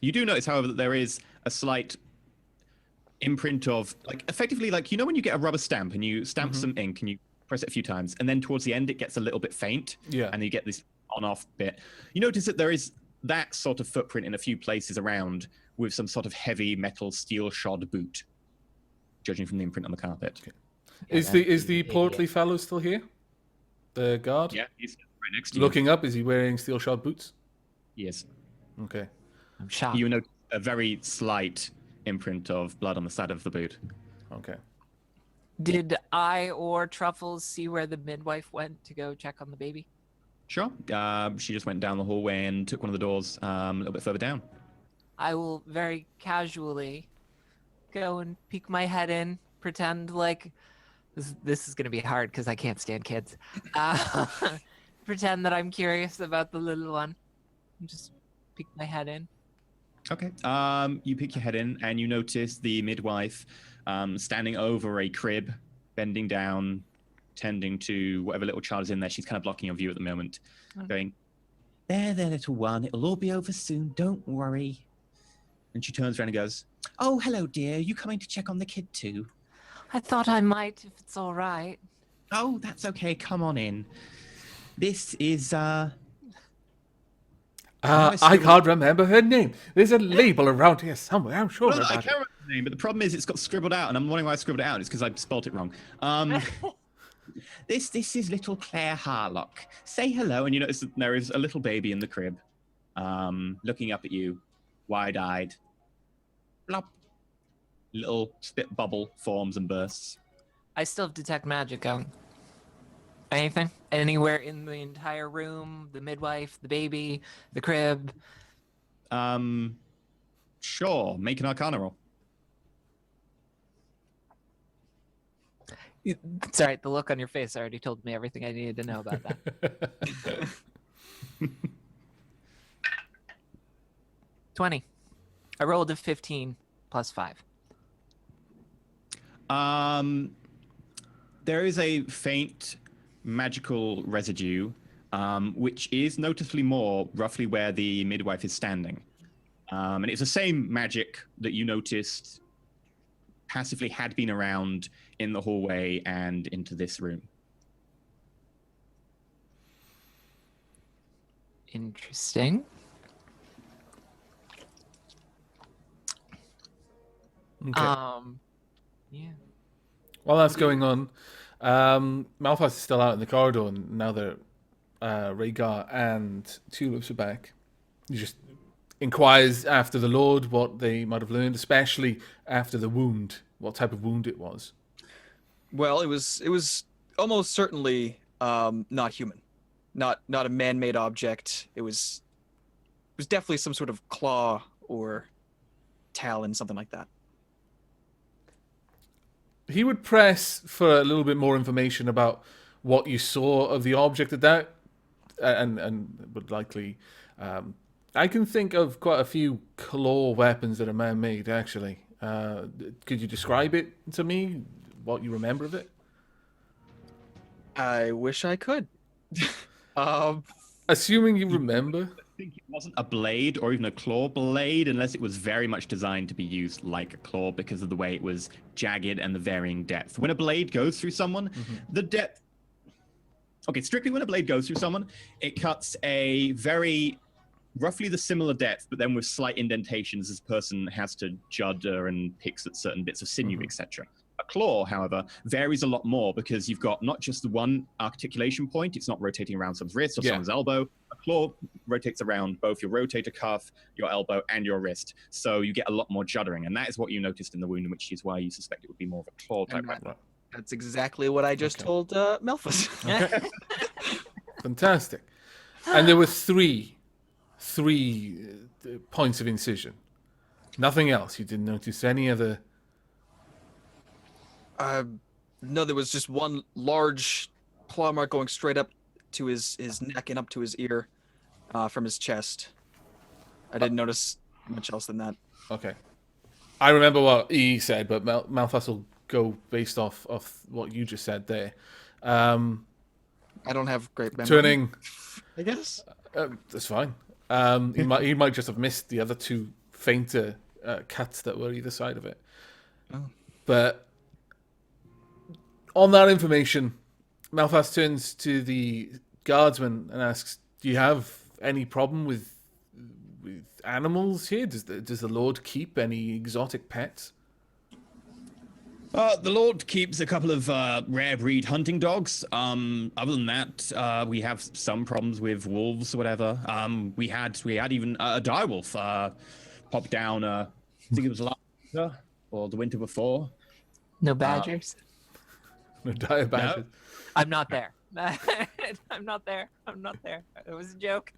You do notice, however, that there is a slight imprint of, like, effectively, like, you know when you get a rubber stamp and you stamp some ink and you press it a few times, and then towards the end it gets a little bit faint, and you get this on-off bit. You notice that there is that sort of footprint in a few places around with some sort of heavy metal steel-shod boot, judging from the imprint on the carpet. Okay. Is the portly fellow still here? The guard? Yeah, he's right next to you. Looking up, is he wearing steel-shod boots? Yes. Okay. I'm shocked. You notice a very slight imprint of blood on the side of the boot. Okay. Did I or Truffles see where the midwife went to go check on the baby? Sure. She just went down the hallway and took one of the doors a little bit further down. I will very casually go and peek my head in, pretend like this is going to be hard because I can't stand kids. Pretend that I'm curious about the little one. And just peek my head in. Okay. You peek your head in and you notice the midwife standing over a crib, bending down, tending to whatever little child is in there. She's kind of blocking your view at the moment, going, there, little one. It'll all be over soon. Don't worry. And she turns around and goes, oh, hello, dear. You coming to check on the kid too? I thought I might, if it's all right. Oh, that's okay. Come on in. This is, I can't remember her name. There's a label around here somewhere. I'm sure well, about I can't remember the name, but the problem is it's got scribbled out, and I'm wondering why I scribbled it out. It's because I spelled it wrong. This is little Claire Harlock. Say hello, and you notice that there is a little baby in the crib, looking up at you, wide-eyed. Blop. Little spit bubble forms and bursts. I still have detect magic going. Anything? Anywhere in the entire room? The midwife, the baby, the crib? Sure. Make an Arcana roll. It's all right. The look on your face already told me everything I needed to know about that. 20. I rolled a 15 plus 5. There is a faint magical residue, which is noticeably more roughly where the midwife is standing. And it's the same magic that you noticed passively had been around in the hallway and into this room. Interesting. Okay. Yeah. While that's going on, Malphas is still out in the corridor, and now that Rhaegar and Tulips are back, he just inquires after the Lord what they might have learned, especially after the wound, what type of wound it was. Well, it was almost certainly not human, not a man-made object. It was definitely some sort of claw or talon, something like that. He would press for a little bit more information about what you saw of the object at that, and would likely. I can think of quite a few claw weapons that are man-made. Actually, could you describe it to me? What you remember of it? I wish I could. Assuming you remember. I think it wasn't a blade or even a claw blade, unless it was very much designed to be used like a claw because of the way it was jagged and the varying depth. When a blade goes through someone, the depth... Okay, strictly when a blade goes through someone, it cuts a very... roughly the similar depth, but then with slight indentations as the person has to judder and picks at certain bits of sinew, etc. A claw, however, varies a lot more because you've got not just the one articulation point, it's not rotating around someone's wrist or someone's elbow. A claw rotates around both your rotator cuff, your elbow, and your wrist. So you get a lot more juddering, and that is what you noticed in the wound, which is why you suspect it would be more of a claw type weapon. That's exactly what I just told Melphus. Fantastic. And there were three points of incision. Nothing else. You didn't notice any other... No, there was just one large claw mark going straight up to his neck and up to his ear from his chest. I didn't notice much else than that. Okay. I remember what E said, but Malphas will go based off what you just said there. I don't have great memory. Turning... I guess. That's fine. He might just have missed the other two fainter cuts that were either side of it. Oh. But on that information, Malphas turns to the guardsman and asks, "Do you have any problem with animals here? Does the Lord keep any exotic pets?" The Lord keeps a couple of rare breed hunting dogs. Other than that, we have some problems with wolves or whatever. We had even a direwolf pop down. I think it was last winter or the winter before. No badgers. No dire badgers. No. I'm not there. I'm not there. It was a joke.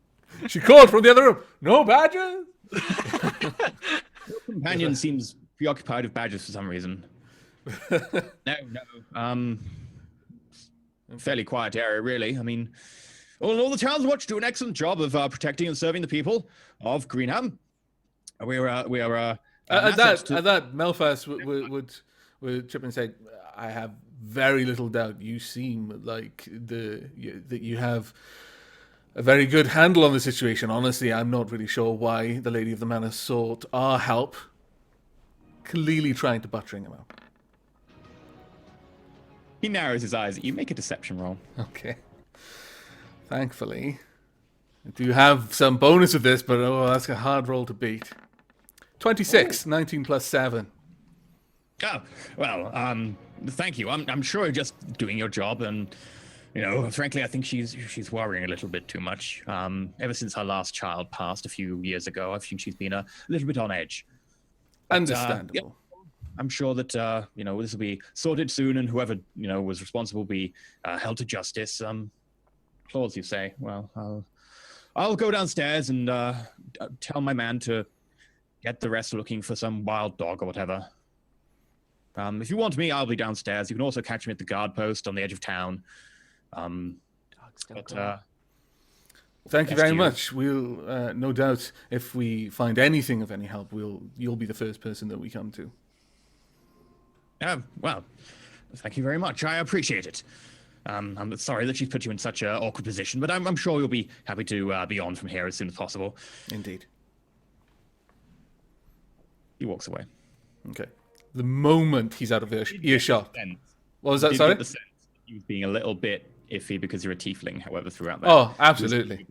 She called from the other room. No badgers. Your companion seems preoccupied with badgers for some reason. No. Fairly quiet area, really. I mean, all the town's watch do an excellent job of protecting and serving the people of Greenham. We are at that, Melphas would chip and say, "I have very little doubt. You seem like that you have a very good handle on the situation. Honestly, I'm not really sure why the Lady of the Manor sought our help. Clearly trying to buttering him out." He narrows his eyes. You make a deception roll. Okay. Thankfully, I do have some bonus of this, but that's a hard roll to beat. 26, 19 plus 7. Oh, well, thank you. I'm sure you're just doing your job, and frankly, I think she's worrying a little bit too much. Ever since her last child passed a few years ago, I think she's been a little bit on edge. But, Understandable. Yeah, I'm sure that this will be sorted soon, and whoever was responsible will be held to justice. Claws, you say? Well, I'll go downstairs and tell my man to get the rest looking for some wild dog or whatever. If you want me, I'll be downstairs. You can also catch me at the guard post on the edge of town. Thank you very much. We'll no doubt, if we find anything of any help, you'll be the first person that we come to. Well, thank you very much. I appreciate it. I'm sorry that she's put you in such an awkward position, but I'm sure you'll be happy to be on from here as soon as possible. Indeed. He walks away. Okay. The moment he's out of earshot. What was that, Did sorry? get the sense that he was being a little bit iffy because you're a tiefling, however, throughout that. Oh, absolutely.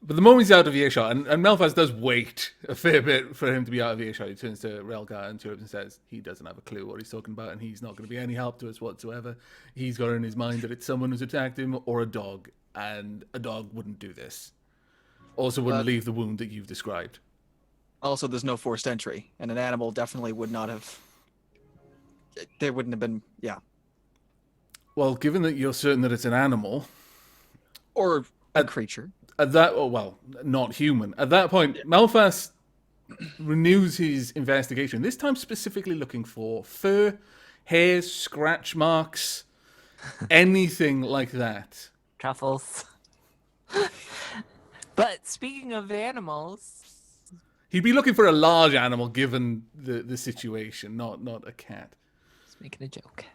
But the moment he's out of earshot, and Melphas does wait a fair bit for him to be out of earshot, he turns to Relgar and Turb and says he doesn't have a clue what he's talking about, and he's not going to be any help to us whatsoever. He's got in his mind that it's someone who's attacked him or a dog, and a dog wouldn't do this. Also wouldn't leave the wound that you've described. Also, there's no forced entry, and an animal definitely would not have... There wouldn't have been... Yeah. Well, given that you're certain that it's an animal... Or a creature. At that... Oh, well, not human. At that point, Melphas renews his investigation. This time specifically looking for fur, hairs, scratch marks, anything like that. Truffles. But speaking of animals, He'd be looking for a large animal given the situation, not a cat. just making a joke.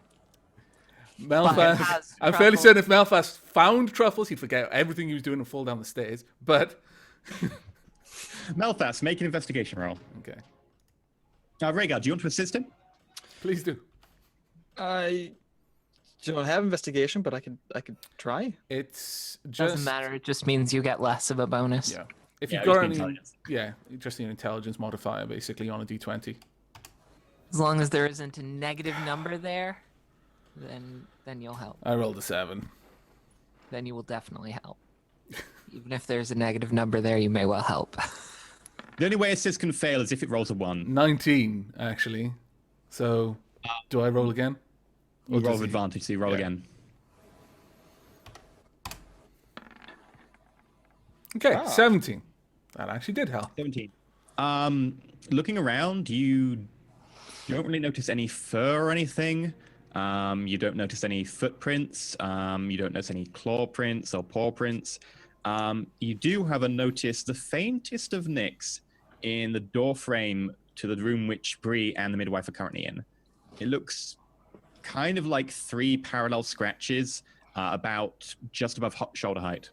Malphas, has I'm fairly truffles. certain if Malphas found truffles, he'd forget everything he was doing and fall down the stairs. But Melfast, make an investigation roll. okay, Rhaegar, do you want to assist him? please do. I don't have investigation, but I could try. It's just Doesn't matter. It just means you get less of a bonus. Yeah, if Yeah, you've just got the any, intelligence. yeah, just an intelligence modifier basically on a d20. As long as there isn't a negative number there, then you'll help. I rolled a 7. Then you will definitely help. Even if there's a negative number there, you may well help. The only way assist can fail is if it rolls a 1. 19 actually. So, do I roll again? You Or roll does with he- advantage, so you roll Yeah. again. Okay, Ah. 17. That actually did help. 17. Looking around, you don't really notice any fur or anything. You don't notice any footprints. You don't notice any claw prints or paw prints. You do, however, notice the faintest of nicks in the door frame to the room which Bree and the midwife are currently in. It looks kind of like 3 parallel scratches, about just above shoulder height.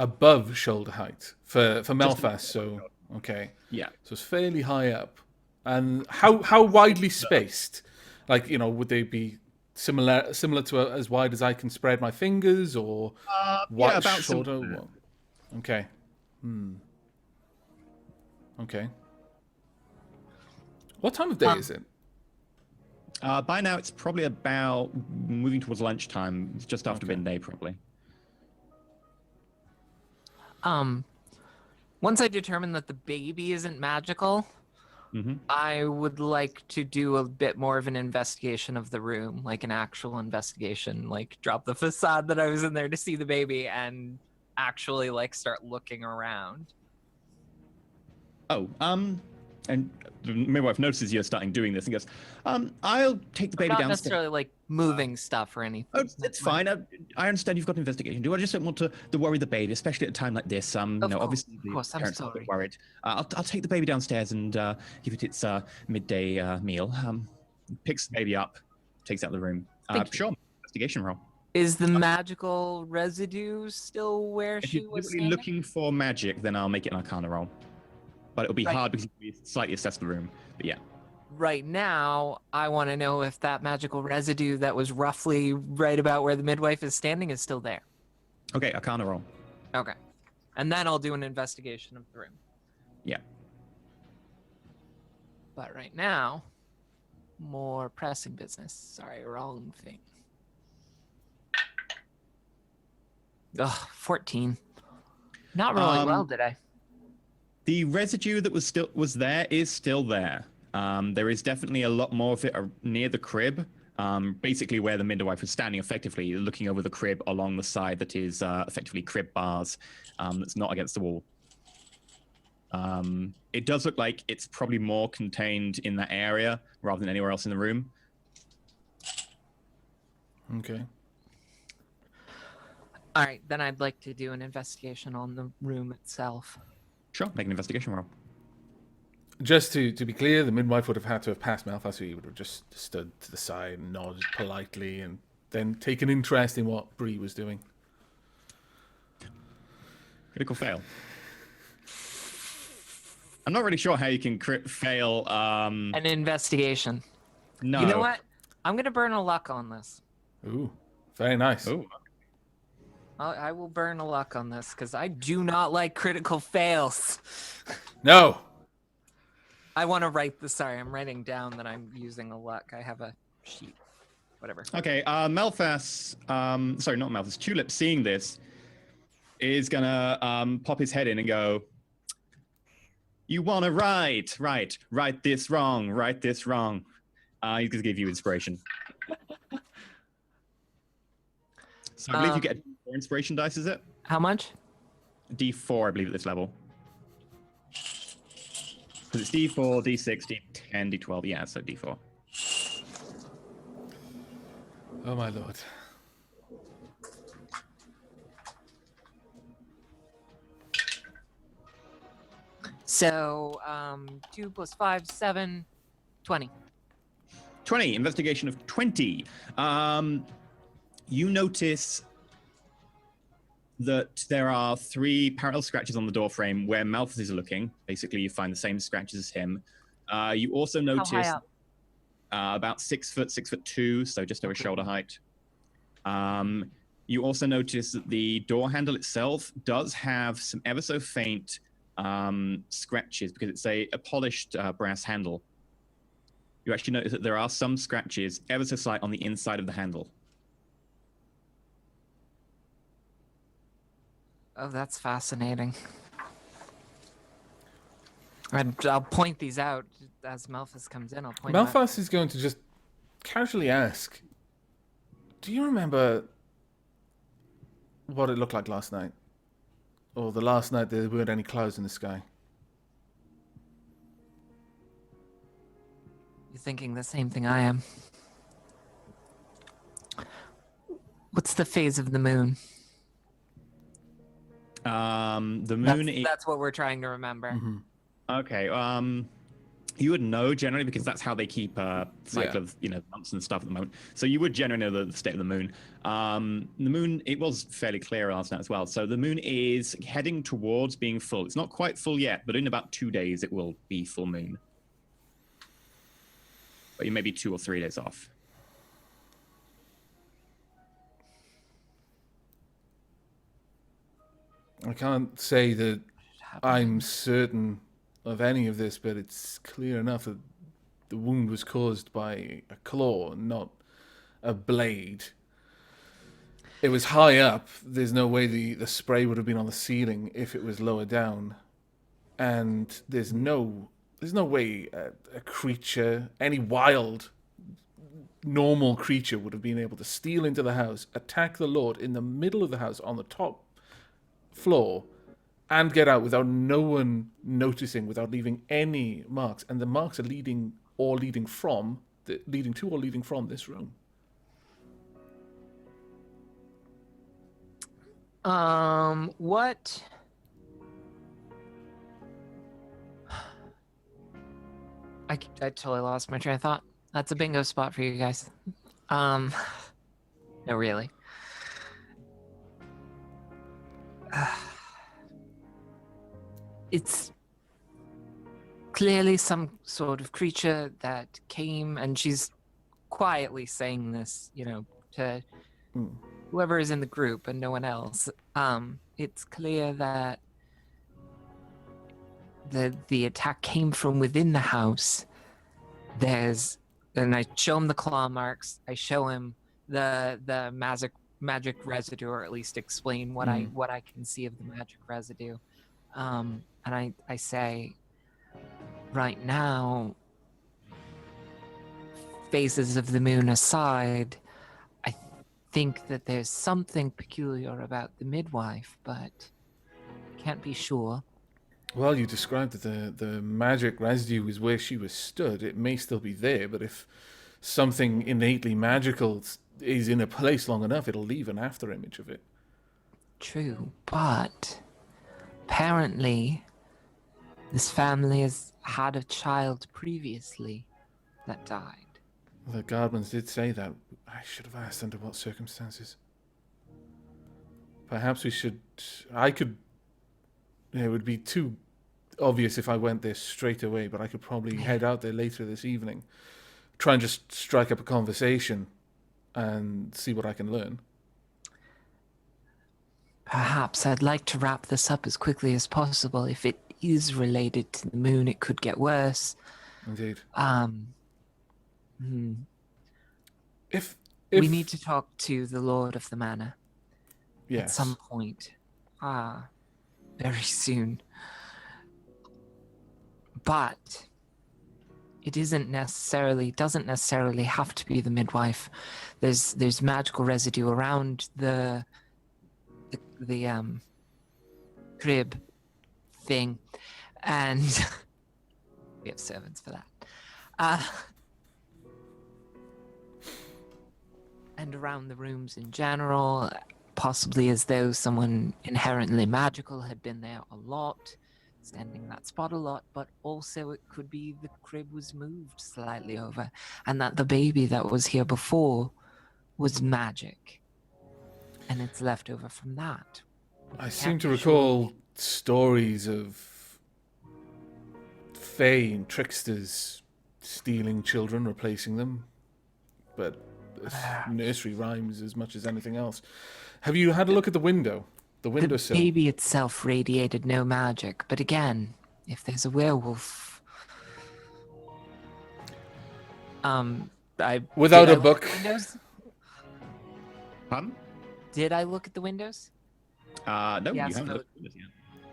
Above shoulder height for Malphas, so okay. Yeah. So it's fairly high up. And how widely spaced? Like, would they be similar to as wide as I can spread my fingers, or yeah, about shorter? similar. Okay. Okay. What time of day is it? By now, it's probably about moving towards lunchtime. It's just after Okay. midday, probably. Once I determine that the baby isn't magical, Mhm. I would like to do a bit more of an investigation of the room, like an actual investigation, like drop the facade that I was in there to see the baby and actually like start looking around. Oh, and the midwife notices you're starting doing this and goes, I'll take the baby Not downstairs. necessarily like moving stuff or anything. Oh, it's fine. I understand you've got an investigation. Do I just don't want to worry the baby, especially at a time like this? Obviously, the course, I'm parents are a bit sorry. worried. I'll take the baby downstairs and give it its midday meal. Picks the baby up, takes it out of the room. Thank you. Sure, investigation roll. Is the magical residue still where If she you're was really standing? looking for magic, then I'll make it an Arcana roll. But it'll be Right. hard because you slightly assess the room. But yeah. Right now, I want to know if that magical residue that was roughly right about where the midwife is standing is still there. Okay, Arcana roll. Okay. And then I'll do an investigation of the room. Yeah. But right now, more pressing business. Sorry, wrong thing. Ugh, 14. Not rolling well, did I? The residue that was there is still there. There is definitely a lot more of it near the crib, basically where the midwife was standing, effectively looking over the crib along the side that is effectively crib bars, that's not against the wall. It does look like it's probably more contained in that area rather than anywhere else in the room. Okay. All right, then I'd like to do an investigation on the room itself. Sure, make an investigation roll. Just to be clear, the midwife would have had to have passed Malphas, so he would have just stood to the side and nodded politely and then taken interest in what Bree was doing. Critical fail. I'm not really sure how you can fail. An investigation. No. You know what? I'm going to burn a luck on this. Ooh, very nice. Oh, I will burn a luck on this because I do not like critical fails. No! I want to write the. Sorry, I'm writing down that I'm using a luck. I have a sheet. Whatever. okay. Malphas, sorry, not Malphas. Tulip, seeing this, is gonna pop his head in and go, "You want to write this wrong, right this wrong." He's gonna give you inspiration. So I believe you get 4 inspiration dice, is it? How much? D4, I believe, at this level. Because it's D4, D6, D10, D12. Yeah, so D4. Oh my lord. So 2 plus 5, 7, 20. 20. Investigation of 20. You notice that there are 3 parallel scratches on the door frame where Malthus is looking. Basically, you find the same scratches as him. You also notice How high up? About 6 foot, 6'2", so just over shoulder height. You also notice that the door handle itself does have some ever so faint scratches because it's a polished brass handle. You actually notice that there are some scratches ever so slight on the inside of the handle. Oh, that's fascinating. And I'll point these out as Malthus comes in. I'll point them out. Malthus is going to just casually ask, do you remember what it looked like last night? Or the last night there weren't any clouds in the sky? You're thinking the same thing I am. What's the phase of the moon? The moon is... That's what we're trying to remember. Mm-hmm. Okay, you would know generally because that's how they keep cycle of months and stuff at the moment. So you would generally know the state of the moon. The moon, it was fairly clear last night as well. So the moon is heading towards being full. It's not quite full yet, but in about 2 days it will be full moon. But you may be 2 or 3 days off. I can't say that I'm certain of any of this, but it's clear enough that the wound was caused by a claw, not a blade. It was high up. There's no way the spray would have been on the ceiling if it was lower down. And there's no way a creature, any wild, normal creature would have been able to steal into the house, attack the Lord in the middle of the house on the top floor, and get out without no one noticing, without leaving any marks. And the marks are leading from this room. What? I totally lost my train of thought. That's a bingo spot for you guys. No, really. It's clearly some sort of creature that came, and she's quietly saying this, to whoever is in the group and no one else. It's clear that the attack came from within the house. And I show him the claw marks. I show him the magic residue, or at least explain what I can see of the magic residue. And I say, right now, phases of the moon aside, I think that there's something peculiar about the midwife, but I can't be sure. Well, you described that the magic residue is where she was stood. It may still be there, but if something innately magical is in a place long enough, it'll leave an after image of it. True, but apparently this family has had a child previously that died. The Guardsman did say that. I should have asked under what circumstances. Perhaps we should... It would be too obvious if I went there straight away, but I could probably head out there later this evening. Try and just strike up a conversation and see what I can learn. Perhaps I'd like to wrap this up as quickly as possible. If it is related to the moon, it could get worse. Indeed. If we need to talk to the Lord of the Manor. Yes. At some point. Very soon. But it doesn't necessarily have to be the midwife. There's magical residue around the crib thing, and We have servants for that. And around the rooms in general, possibly as though someone inherently magical had been there a lot, standing that spot a lot, but also it could be the crib was moved slightly over, and that the baby that was here before was magic. And it's left over from that. I We seem can't to be sure. recall stories of fae and tricksters stealing children, replacing them. But this nursery rhymes as much as anything else. Have you had a look at the window? The The windowsill? baby itself radiated no magic, but again, if there's a werewolf, Without did a I look book. at the windows? Pardon? Did I look at the windows? No, Yeah, you I haven't suppose- looked at it yet.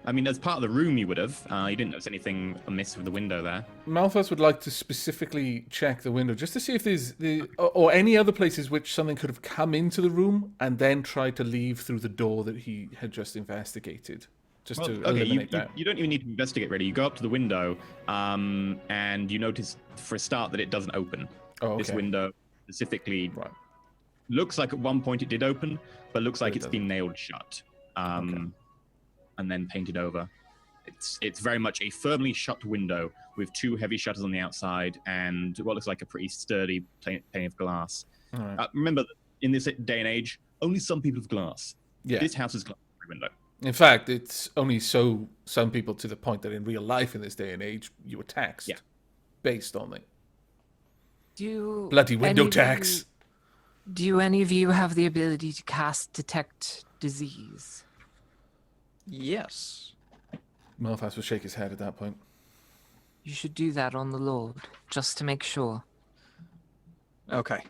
I mean, as part of the room, you would have. You didn't notice anything amiss with the window there. Malphas would like to specifically check the window just to see if there's or any other places which something could have come into the room and then tried to leave through the door that he had just investigated. Just to eliminate that. You don't even need to investigate, really. You go up to the window, and you notice, for a start, that it doesn't open. Oh, okay. This window specifically Right. looks like at one point it did open, but looks like it it's been nailed shut, and then painted over. It's very much a firmly shut window with two heavy shutters on the outside and what looks like a pretty sturdy pane of glass. All right. Remember, that in this day and age, only some people have glass. Yeah. This house is glass every window. In fact, it's only so some people to the point that in real life in this day and age, you were taxed based on it. Do Bloody window any of tax. Do any of you have the ability to cast Detect Disease? Yes. Malphas will shake his head at that point. You should do that on the Lord, just to make sure. Okay.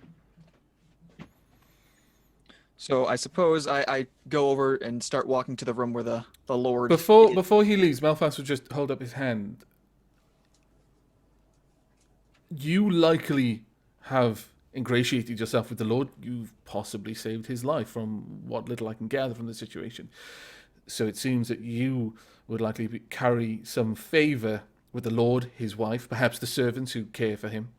So I suppose I go over and start walking to the room where the Lord. Before he leaves, Malphas will just hold up his hand. You likely have ingratiated yourself with the Lord. You've possibly saved his life, from what little I can gather from the situation. So it seems that you would likely carry some favor with the Lord, his wife, perhaps the servants who care for him.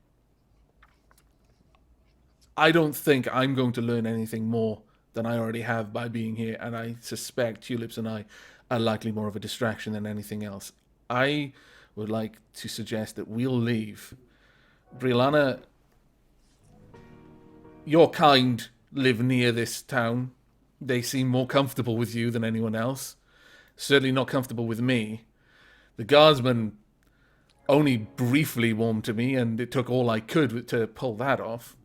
I don't think I'm going to learn anything more than I already have by being here, and I suspect Tulips and I are likely more of a distraction than anything else. I would like to suggest that we'll leave. Briolana, your kind live near this town. They seem more comfortable with you than anyone else. Certainly not comfortable with me. The Guardsman only briefly warmed to me, and it took all I could to pull that off.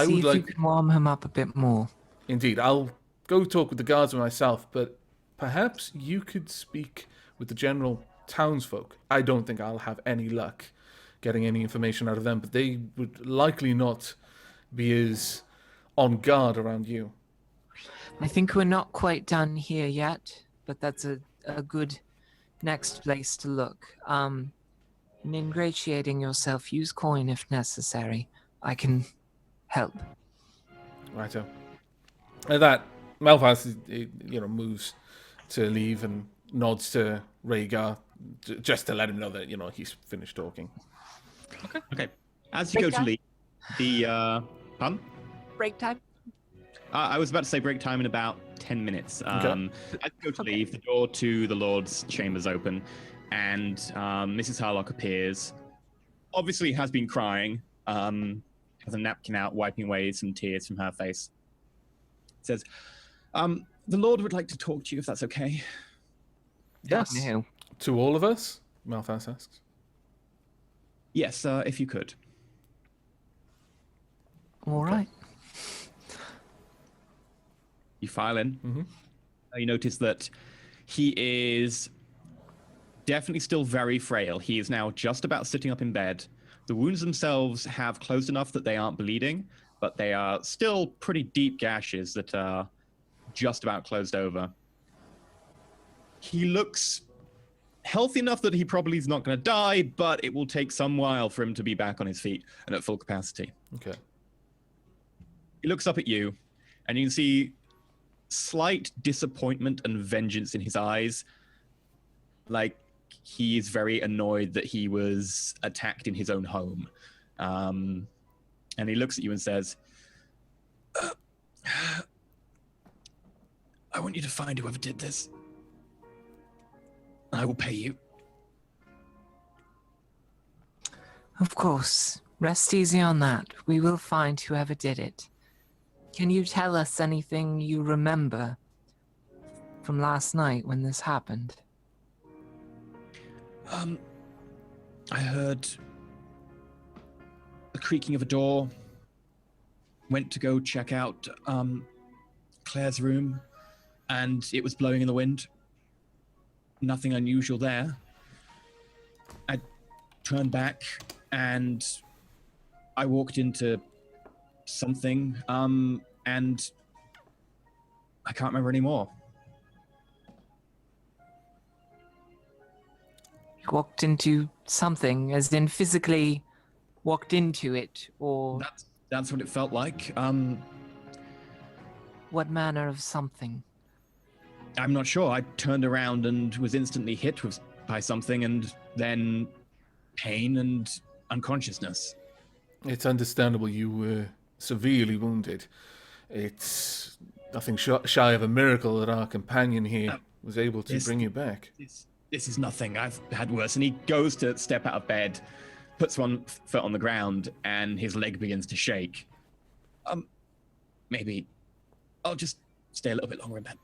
See if you can warm him up a bit more. Indeed, I'll go talk with the Guardsman myself, but perhaps you could speak with the general townsfolk. I don't think I'll have any luck getting any information out of them, but they would likely not be as on guard around you. I think we're not quite done here yet, but that's a good next place to look. In ingratiating yourself, use coin if necessary. I can help. Righto. At that, Malphas, moves to leave and nods to Rhaegar just to let him know that, he's finished talking. Okay. As you go to leave, pardon? Break time? I was about to say break time in about 10 minutes. As you go to leave, the door to the Lord's chambers open, and Mrs. Harlock appears. Obviously has been crying, has a napkin out, wiping away some tears from her face. Says, the Lord would like to talk to you, if that's okay. Yes. No. To all of us? Malphas asks. Yes, if you could. All right. You file in. Mm-hmm. You notice that he is definitely still very frail. He is now just about sitting up in bed. The wounds themselves have closed enough that they aren't bleeding, but they are still pretty deep gashes that are just about closed over. He looks healthy enough that he probably is not going to die, but it will take some while for him to be back on his feet and at full capacity. Okay. He looks up at you, and you can see slight disappointment and vengeance in his eyes. Like, he is very annoyed that he was attacked in his own home. And he looks at you and says, I want you to find whoever did this. I will pay you. Of course. Rest easy on that. We will find whoever did it. Can you tell us anything you remember from last night when this happened? I heard the creaking of a door. Went to go check out Claire's room, and it was blowing in the wind. Nothing unusual there. I turned back and I walked into something, and I can't remember anymore. You walked into something, as in physically walked into it, or That's what it felt like. what manner of something? I'm not sure. I turned around and was instantly hit by something, and then pain and unconsciousness. It's understandable you were severely wounded. It's nothing shy of a miracle that our companion here was able to bring you back. This is nothing. I've had worse. And he goes to step out of bed, puts one foot on the ground, and his leg begins to shake. Maybe I'll just stay a little bit longer in bed.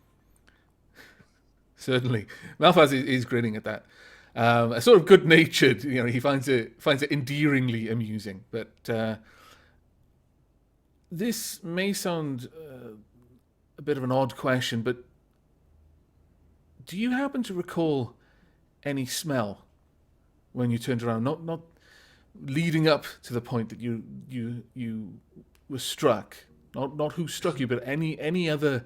Certainly. Malphaz is grinning at that. A sort of good-natured, he finds it endearingly amusing. But this may sound a bit of an odd question, but do you happen to recall any smell when you turned around? Not leading up to the point that you were struck. Not who struck you, but any other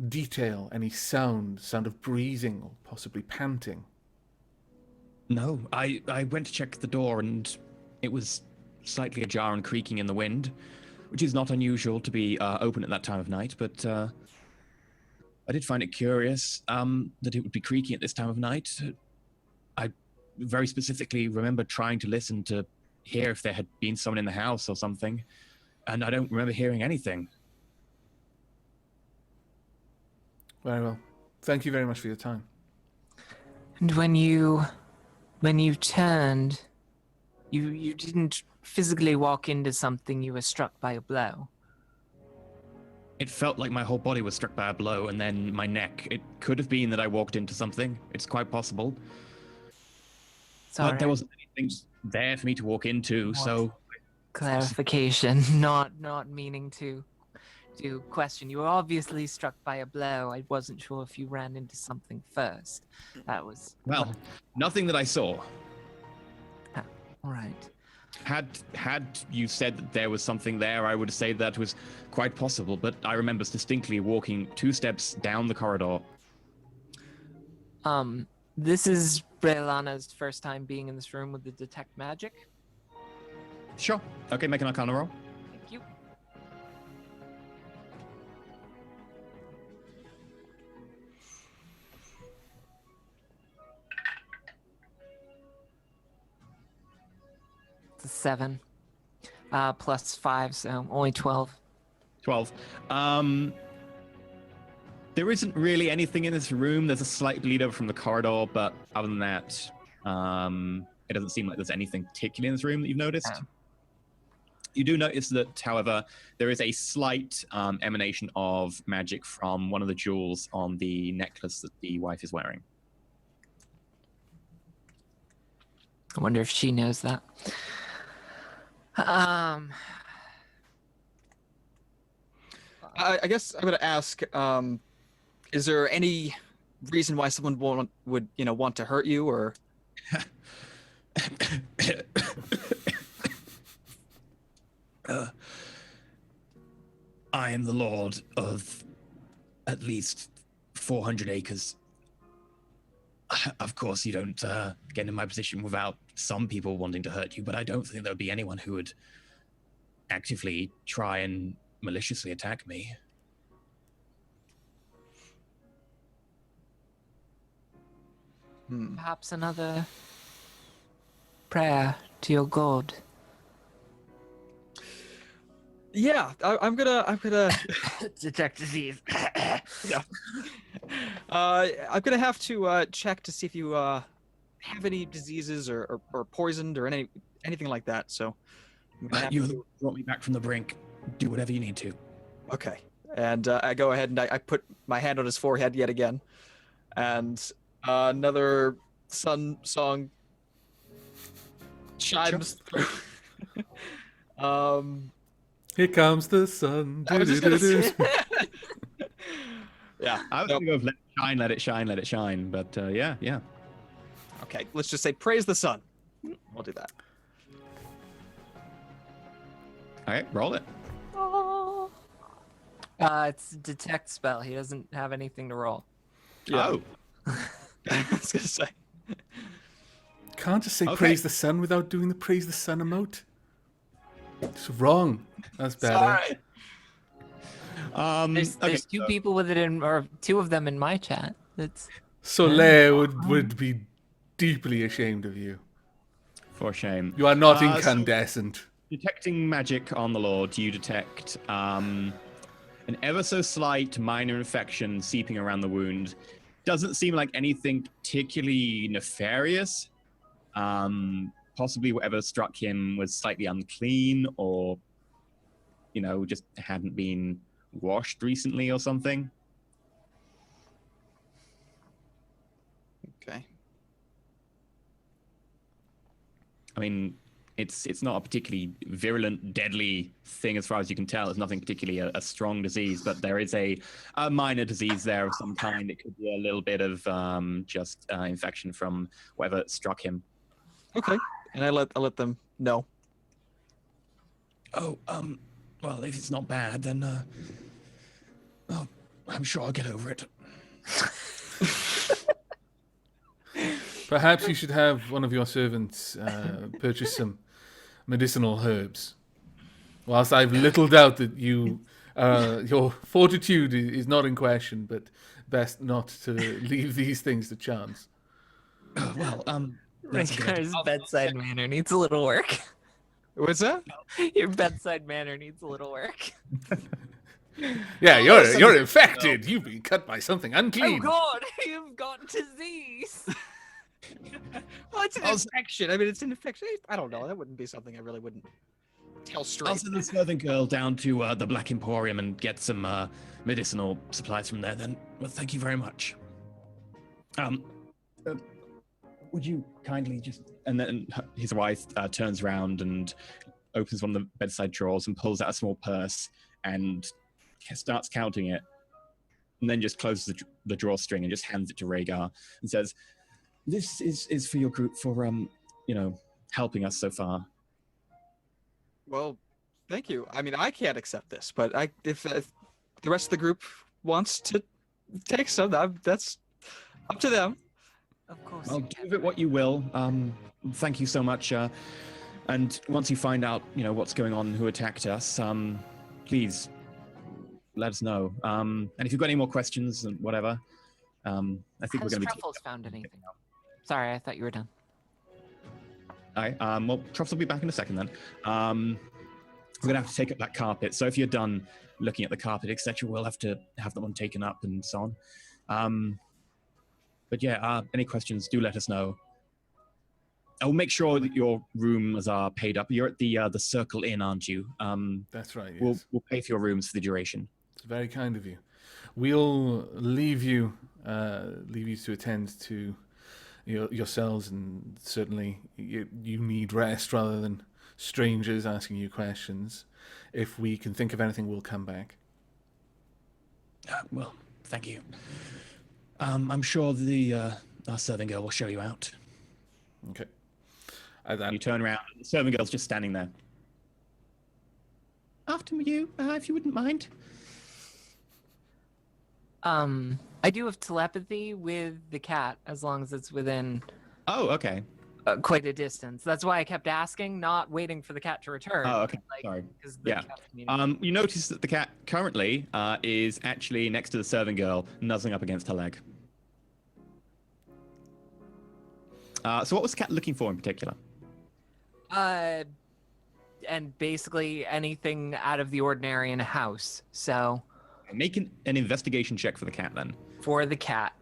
detail, any sound of breathing or possibly panting. No, I went to check the door, and it was slightly ajar and creaking in the wind, which is not unusual to be open at that time of night, but I did find it curious that it would be creaking at this time of night. I very specifically remember trying to listen to hear if there had been someone in the house or something, and I don't remember hearing anything. Very well. Thank you very much for your time. And when you turned, you didn't physically walk into something, you were struck by a blow. It felt like my whole body was struck by a blow, and then my neck. It could have been that I walked into something. It's quite possible. Sorry. But there wasn't anything there for me to walk into, so... Clarification, not meaning to question. You were obviously struck by a blow. I wasn't sure if you ran into something first. That was... Well, nothing that I saw. Ah, all right. Had you said that there was something there, I would say that was quite possible, but I remember distinctly walking 2 steps down the corridor. This is Breilana's first time being in this room with the detect magic. Sure. Okay, make an Arcana roll. Thank you. It's a 7. Plus 5, so only 12. 12. There isn't really anything in this room. There's a slight bleed over from the corridor, but other than that, it doesn't seem like there's anything particular in this room that you've noticed. Oh. You do notice that, however, there is a slight emanation of magic from one of the jewels on the necklace that the wife is wearing. I wonder if she knows that. I guess I'm going to ask, is there any reason why someone would want to hurt you, or? I am the lord of at least 400 acres. Of course, you don't get in my position without some people wanting to hurt you, but I don't think there would be anyone who would actively try and maliciously attack me. Perhaps another prayer to your god. Yeah, I'm gonna Detect disease. yeah. I'm gonna have to check to see if you have any diseases or poisoned or anything like that. So I'm gonna have You to. brought me back from the brink. Do whatever you need to. Okay, and I go ahead and I put my hand on his forehead yet again, and another sun song chimes through. Here comes the sun. I was just gonna say. Yeah. I was nope. gonna go with let it shine, let it shine, let it shine. But yeah. Okay, let's just say praise the sun. We'll do that. All right, roll it. It's a detect spell. He doesn't have anything to roll. Yeah. Oh, I was gonna say. Can't just say Okay. praise the sun without doing the praise the sun emote. It's wrong. That's better. Sorry. There's two people with it in, or two of them in my chat. That's Soleil would be deeply ashamed of you. For shame. You are not So- incandescent. Detecting magic on the Lord, you detect an ever so slight minor infection seeping around the wound. Doesn't seem like anything particularly nefarious. Possibly whatever struck him was slightly unclean, or just hadn't been washed recently or something. Okay. I mean, it's not a particularly virulent, deadly thing as far as you can tell. It's nothing particularly a strong disease, but there is a minor disease there of some kind. It could be a little bit of just infection from whatever struck him. Okay. And I let them know. Oh, well, if it's not bad, then I'm sure I'll get over it. Perhaps you should have one of your servants purchase some medicinal herbs. Whilst I've little doubt that your fortitude is not in question, but best not to leave these things to chance. Well, that's a good idea. Rengar's bedside manner needs a little work. What's that? Your bedside manner needs a little work. Yeah, you're infected. You've been cut by something Oh unclean. god, you've got disease. Well, it's an infection. I mean, it's an infection. I don't know. That wouldn't be something I really wouldn't tell straight. I'll send the servant girl down to the Black Emporium and get some medicinal supplies from there. Then, well, thank you very much. Would you kindly just? And then his wife turns around and opens one of the bedside drawers and pulls out a small purse and starts counting it, and then just closes the drawstring and just hands it to Rhaegar and says, "This is for your group for helping us so far." Well, thank you. I mean, I can't accept this, but if the rest of the group wants to take some, that's up to them. Of course. Well, do with it what you will. Thank you so much. And once you find out, what's going on, who attacked us, please let us know. And if you've got any more questions and whatever, I think we're Has going to be. Truffles found anything? Sorry, I thought you were done. All right. Well, Truffles will be back in a second then. We're going to have to take up that carpet. So if you're done looking at the carpet, etc., we'll have to have that one taken up and so on. But yeah, any questions, do let us know. I'll make sure that your rooms are paid up. You're at the Circle Inn, aren't you? That's right. Yes. We'll pay for your rooms for the duration. It's very kind of you. We'll leave you to attend to yourselves, and certainly you need rest rather than strangers asking you questions. If we can think of anything, we'll come back. Well, thank you. I'm sure our serving girl will show you out. Okay. You turn around, the serving girl's just standing there. After you, if you wouldn't mind. I do have telepathy with the cat as long as it's within Oh, okay. quite a distance. That's why I kept asking, not waiting for the cat to return. Oh, okay. Sorry. 'Cause the Yeah. cat communicates. You notice that the cat currently is actually next to the serving girl, nuzzling up against her leg. So what was the cat looking for in particular? And basically anything out of the ordinary in a house. So Make an investigation check for the cat then. for the cat,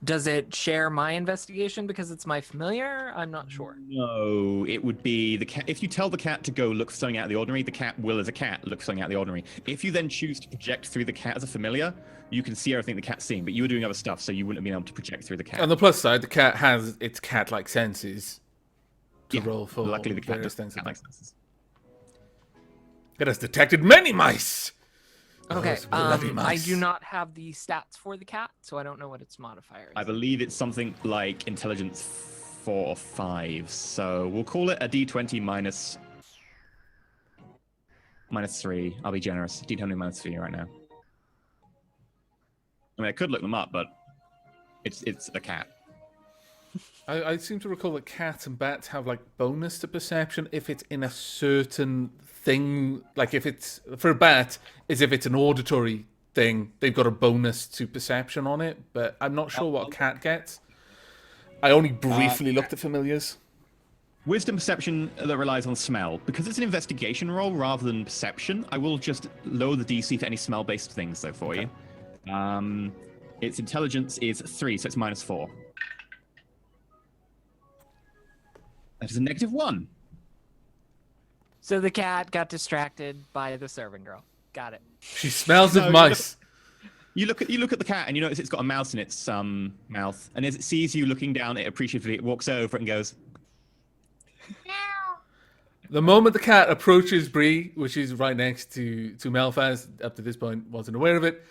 does it share my investigation because it's my familiar? I'm not sure. No, it would be the cat. If you tell the cat to go look for something out of the ordinary, the cat will, as a cat, look for something out of the ordinary. If you then choose to project through the cat as a familiar, you can see everything the cat's seeing, but you were doing other stuff, so you wouldn't have been able to project through the cat. On the plus side, the cat has its cat-like senses to roll for Luckily, the cat various does things. cat-like senses. It has detected many mice. Okay, Those bloody I mice. do not have the stats for the cat, so I don't know what its modifier is. I believe it's something like intelligence 4 or 5, so we'll call it a d20 minus 3. I'll be generous. D20 minus 3 right now. I mean, I could look them up, but it's a cat. I seem to recall that cats and bats have like bonus to perception if it's in a certain thing. Like if it's for a bat, is if it's an auditory thing, they've got a bonus to perception on it. But I'm not sure what a cat gets. I only briefly looked at familiars. Wisdom perception that relies on smell. Because it's an investigation roll rather than perception, I will just lower the DC for any smell-based things, though, for you. Its intelligence is 3, so it's minus 4. That is a -1. So the cat got distracted by the servant girl. Got it. She smells No, of mice. You look at the cat and you notice it's got a mouse in its mouth, and as it sees you looking down it appreciatively, it walks over and goes. The moment the cat approaches Bree, which is right next to Melfaz, up to this point wasn't aware of it,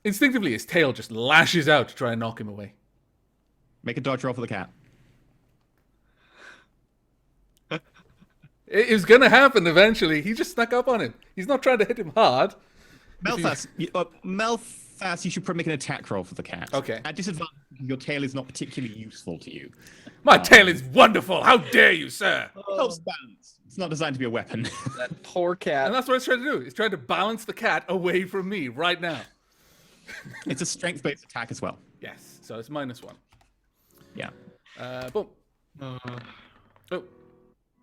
instinctively his tail just lashes out to try and knock him away. Make a dodge roll for the cat. It was going to happen eventually. He just snuck up on him. He's not trying to hit him hard. Melfas, you should probably make an attack roll for the cat. Okay. At disadvantage, your tail is not particularly useful to you. My tail is wonderful. How dare you, sir? It helps balance. It's not designed to be a weapon. That poor cat. And that's what it's trying to do. It's trying to balance the cat away from me right now. It's a strength-based attack as well. Yes. So it's -1. Yeah. Boom. Oh,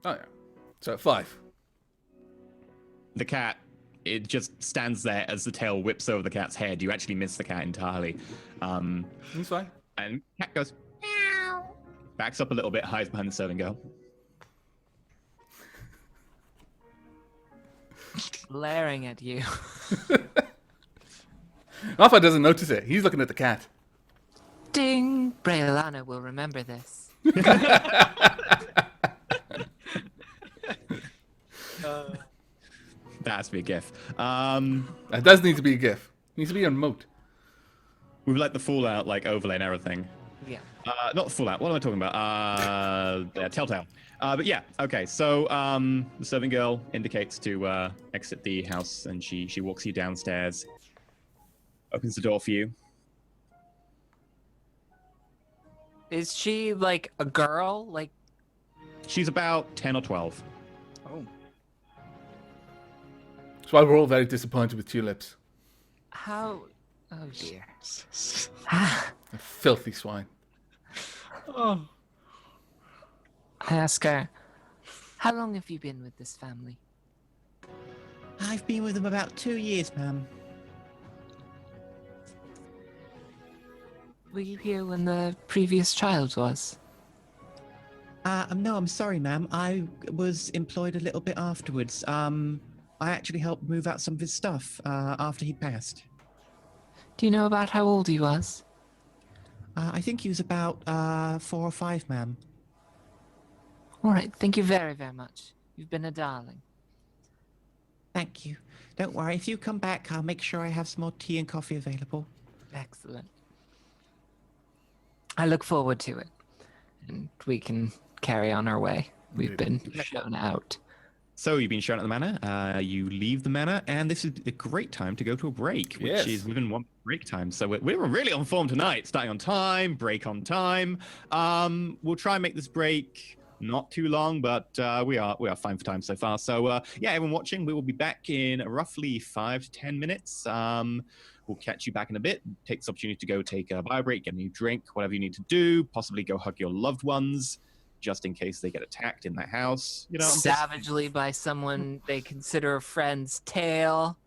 yeah. So 5. The cat, it just stands there as the tail whips over the cat's head. You actually miss the cat entirely. That's fine. And the cat goes, meow, backs up a little bit, hides behind the serving girl. Glaring at you. Alpha doesn't notice it. He's looking at the cat. Ding! Braylana will remember this. That has to be a gif. That does need to be a GIF. It needs to be on moat. We've let the Fallout overlay and everything. Yeah. Not the Fallout. What am I talking about? Telltale. But yeah, okay. So the serving girl indicates to exit the house, and she walks you downstairs, opens the door for you. Is she like a girl? Like, She's about 10 or 12. Oh. That's why we're all very disappointed with Tulips. how? Oh dear. A filthy swine. Oh. I ask her, how long have you been with this family? I've been with them about 2 years, ma'am. Were you here when the previous child was? No, I'm sorry, ma'am. I was employed a little bit afterwards. I actually helped move out some of his stuff after he'd passed. Do you know about how old he was? I think he was about 4 or 5, ma'am. All right, thank you very, very much. You've been a darling. Thank you. Don't worry, if you come back, I'll make sure I have some more tea and coffee available. Excellent. I look forward to it. And we can carry on our way. We've been shown out. So you've been shown at the manor. You leave the manor, and this is a great time to go to a break, which Yes. is within 1 break time. So we're really on form tonight. Starting on time, break on time. We'll try and make this break not too long, but we are fine for time so far. So yeah, everyone watching, we will be back in roughly 5 to 10 minutes. We'll catch you back in a bit. Take this opportunity to go take a bio break, get a new drink, whatever you need to do. Possibly go hug your loved ones, just in case they get attacked in that house. You know, Savagely by someone they consider a friend's tail.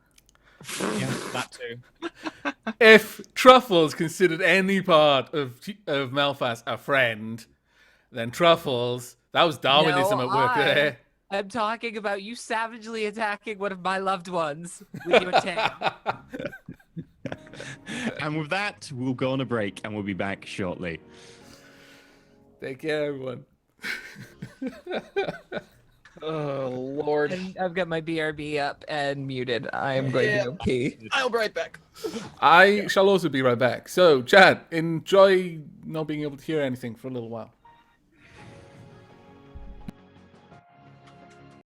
Yeah, that too. If Truffles considered any part of Melfast a friend, then Truffles, that was Darwinism No, at work there. I'm talking about you savagely attacking one of my loved ones with your tail. And with that, we'll go on a break, and we'll be back shortly. Take care, everyone. Oh, Lord. And I've got my BRB up and muted. I am going to go pee. I'll be right back. I shall also be right back. So, Chad, enjoy not being able to hear anything for a little while.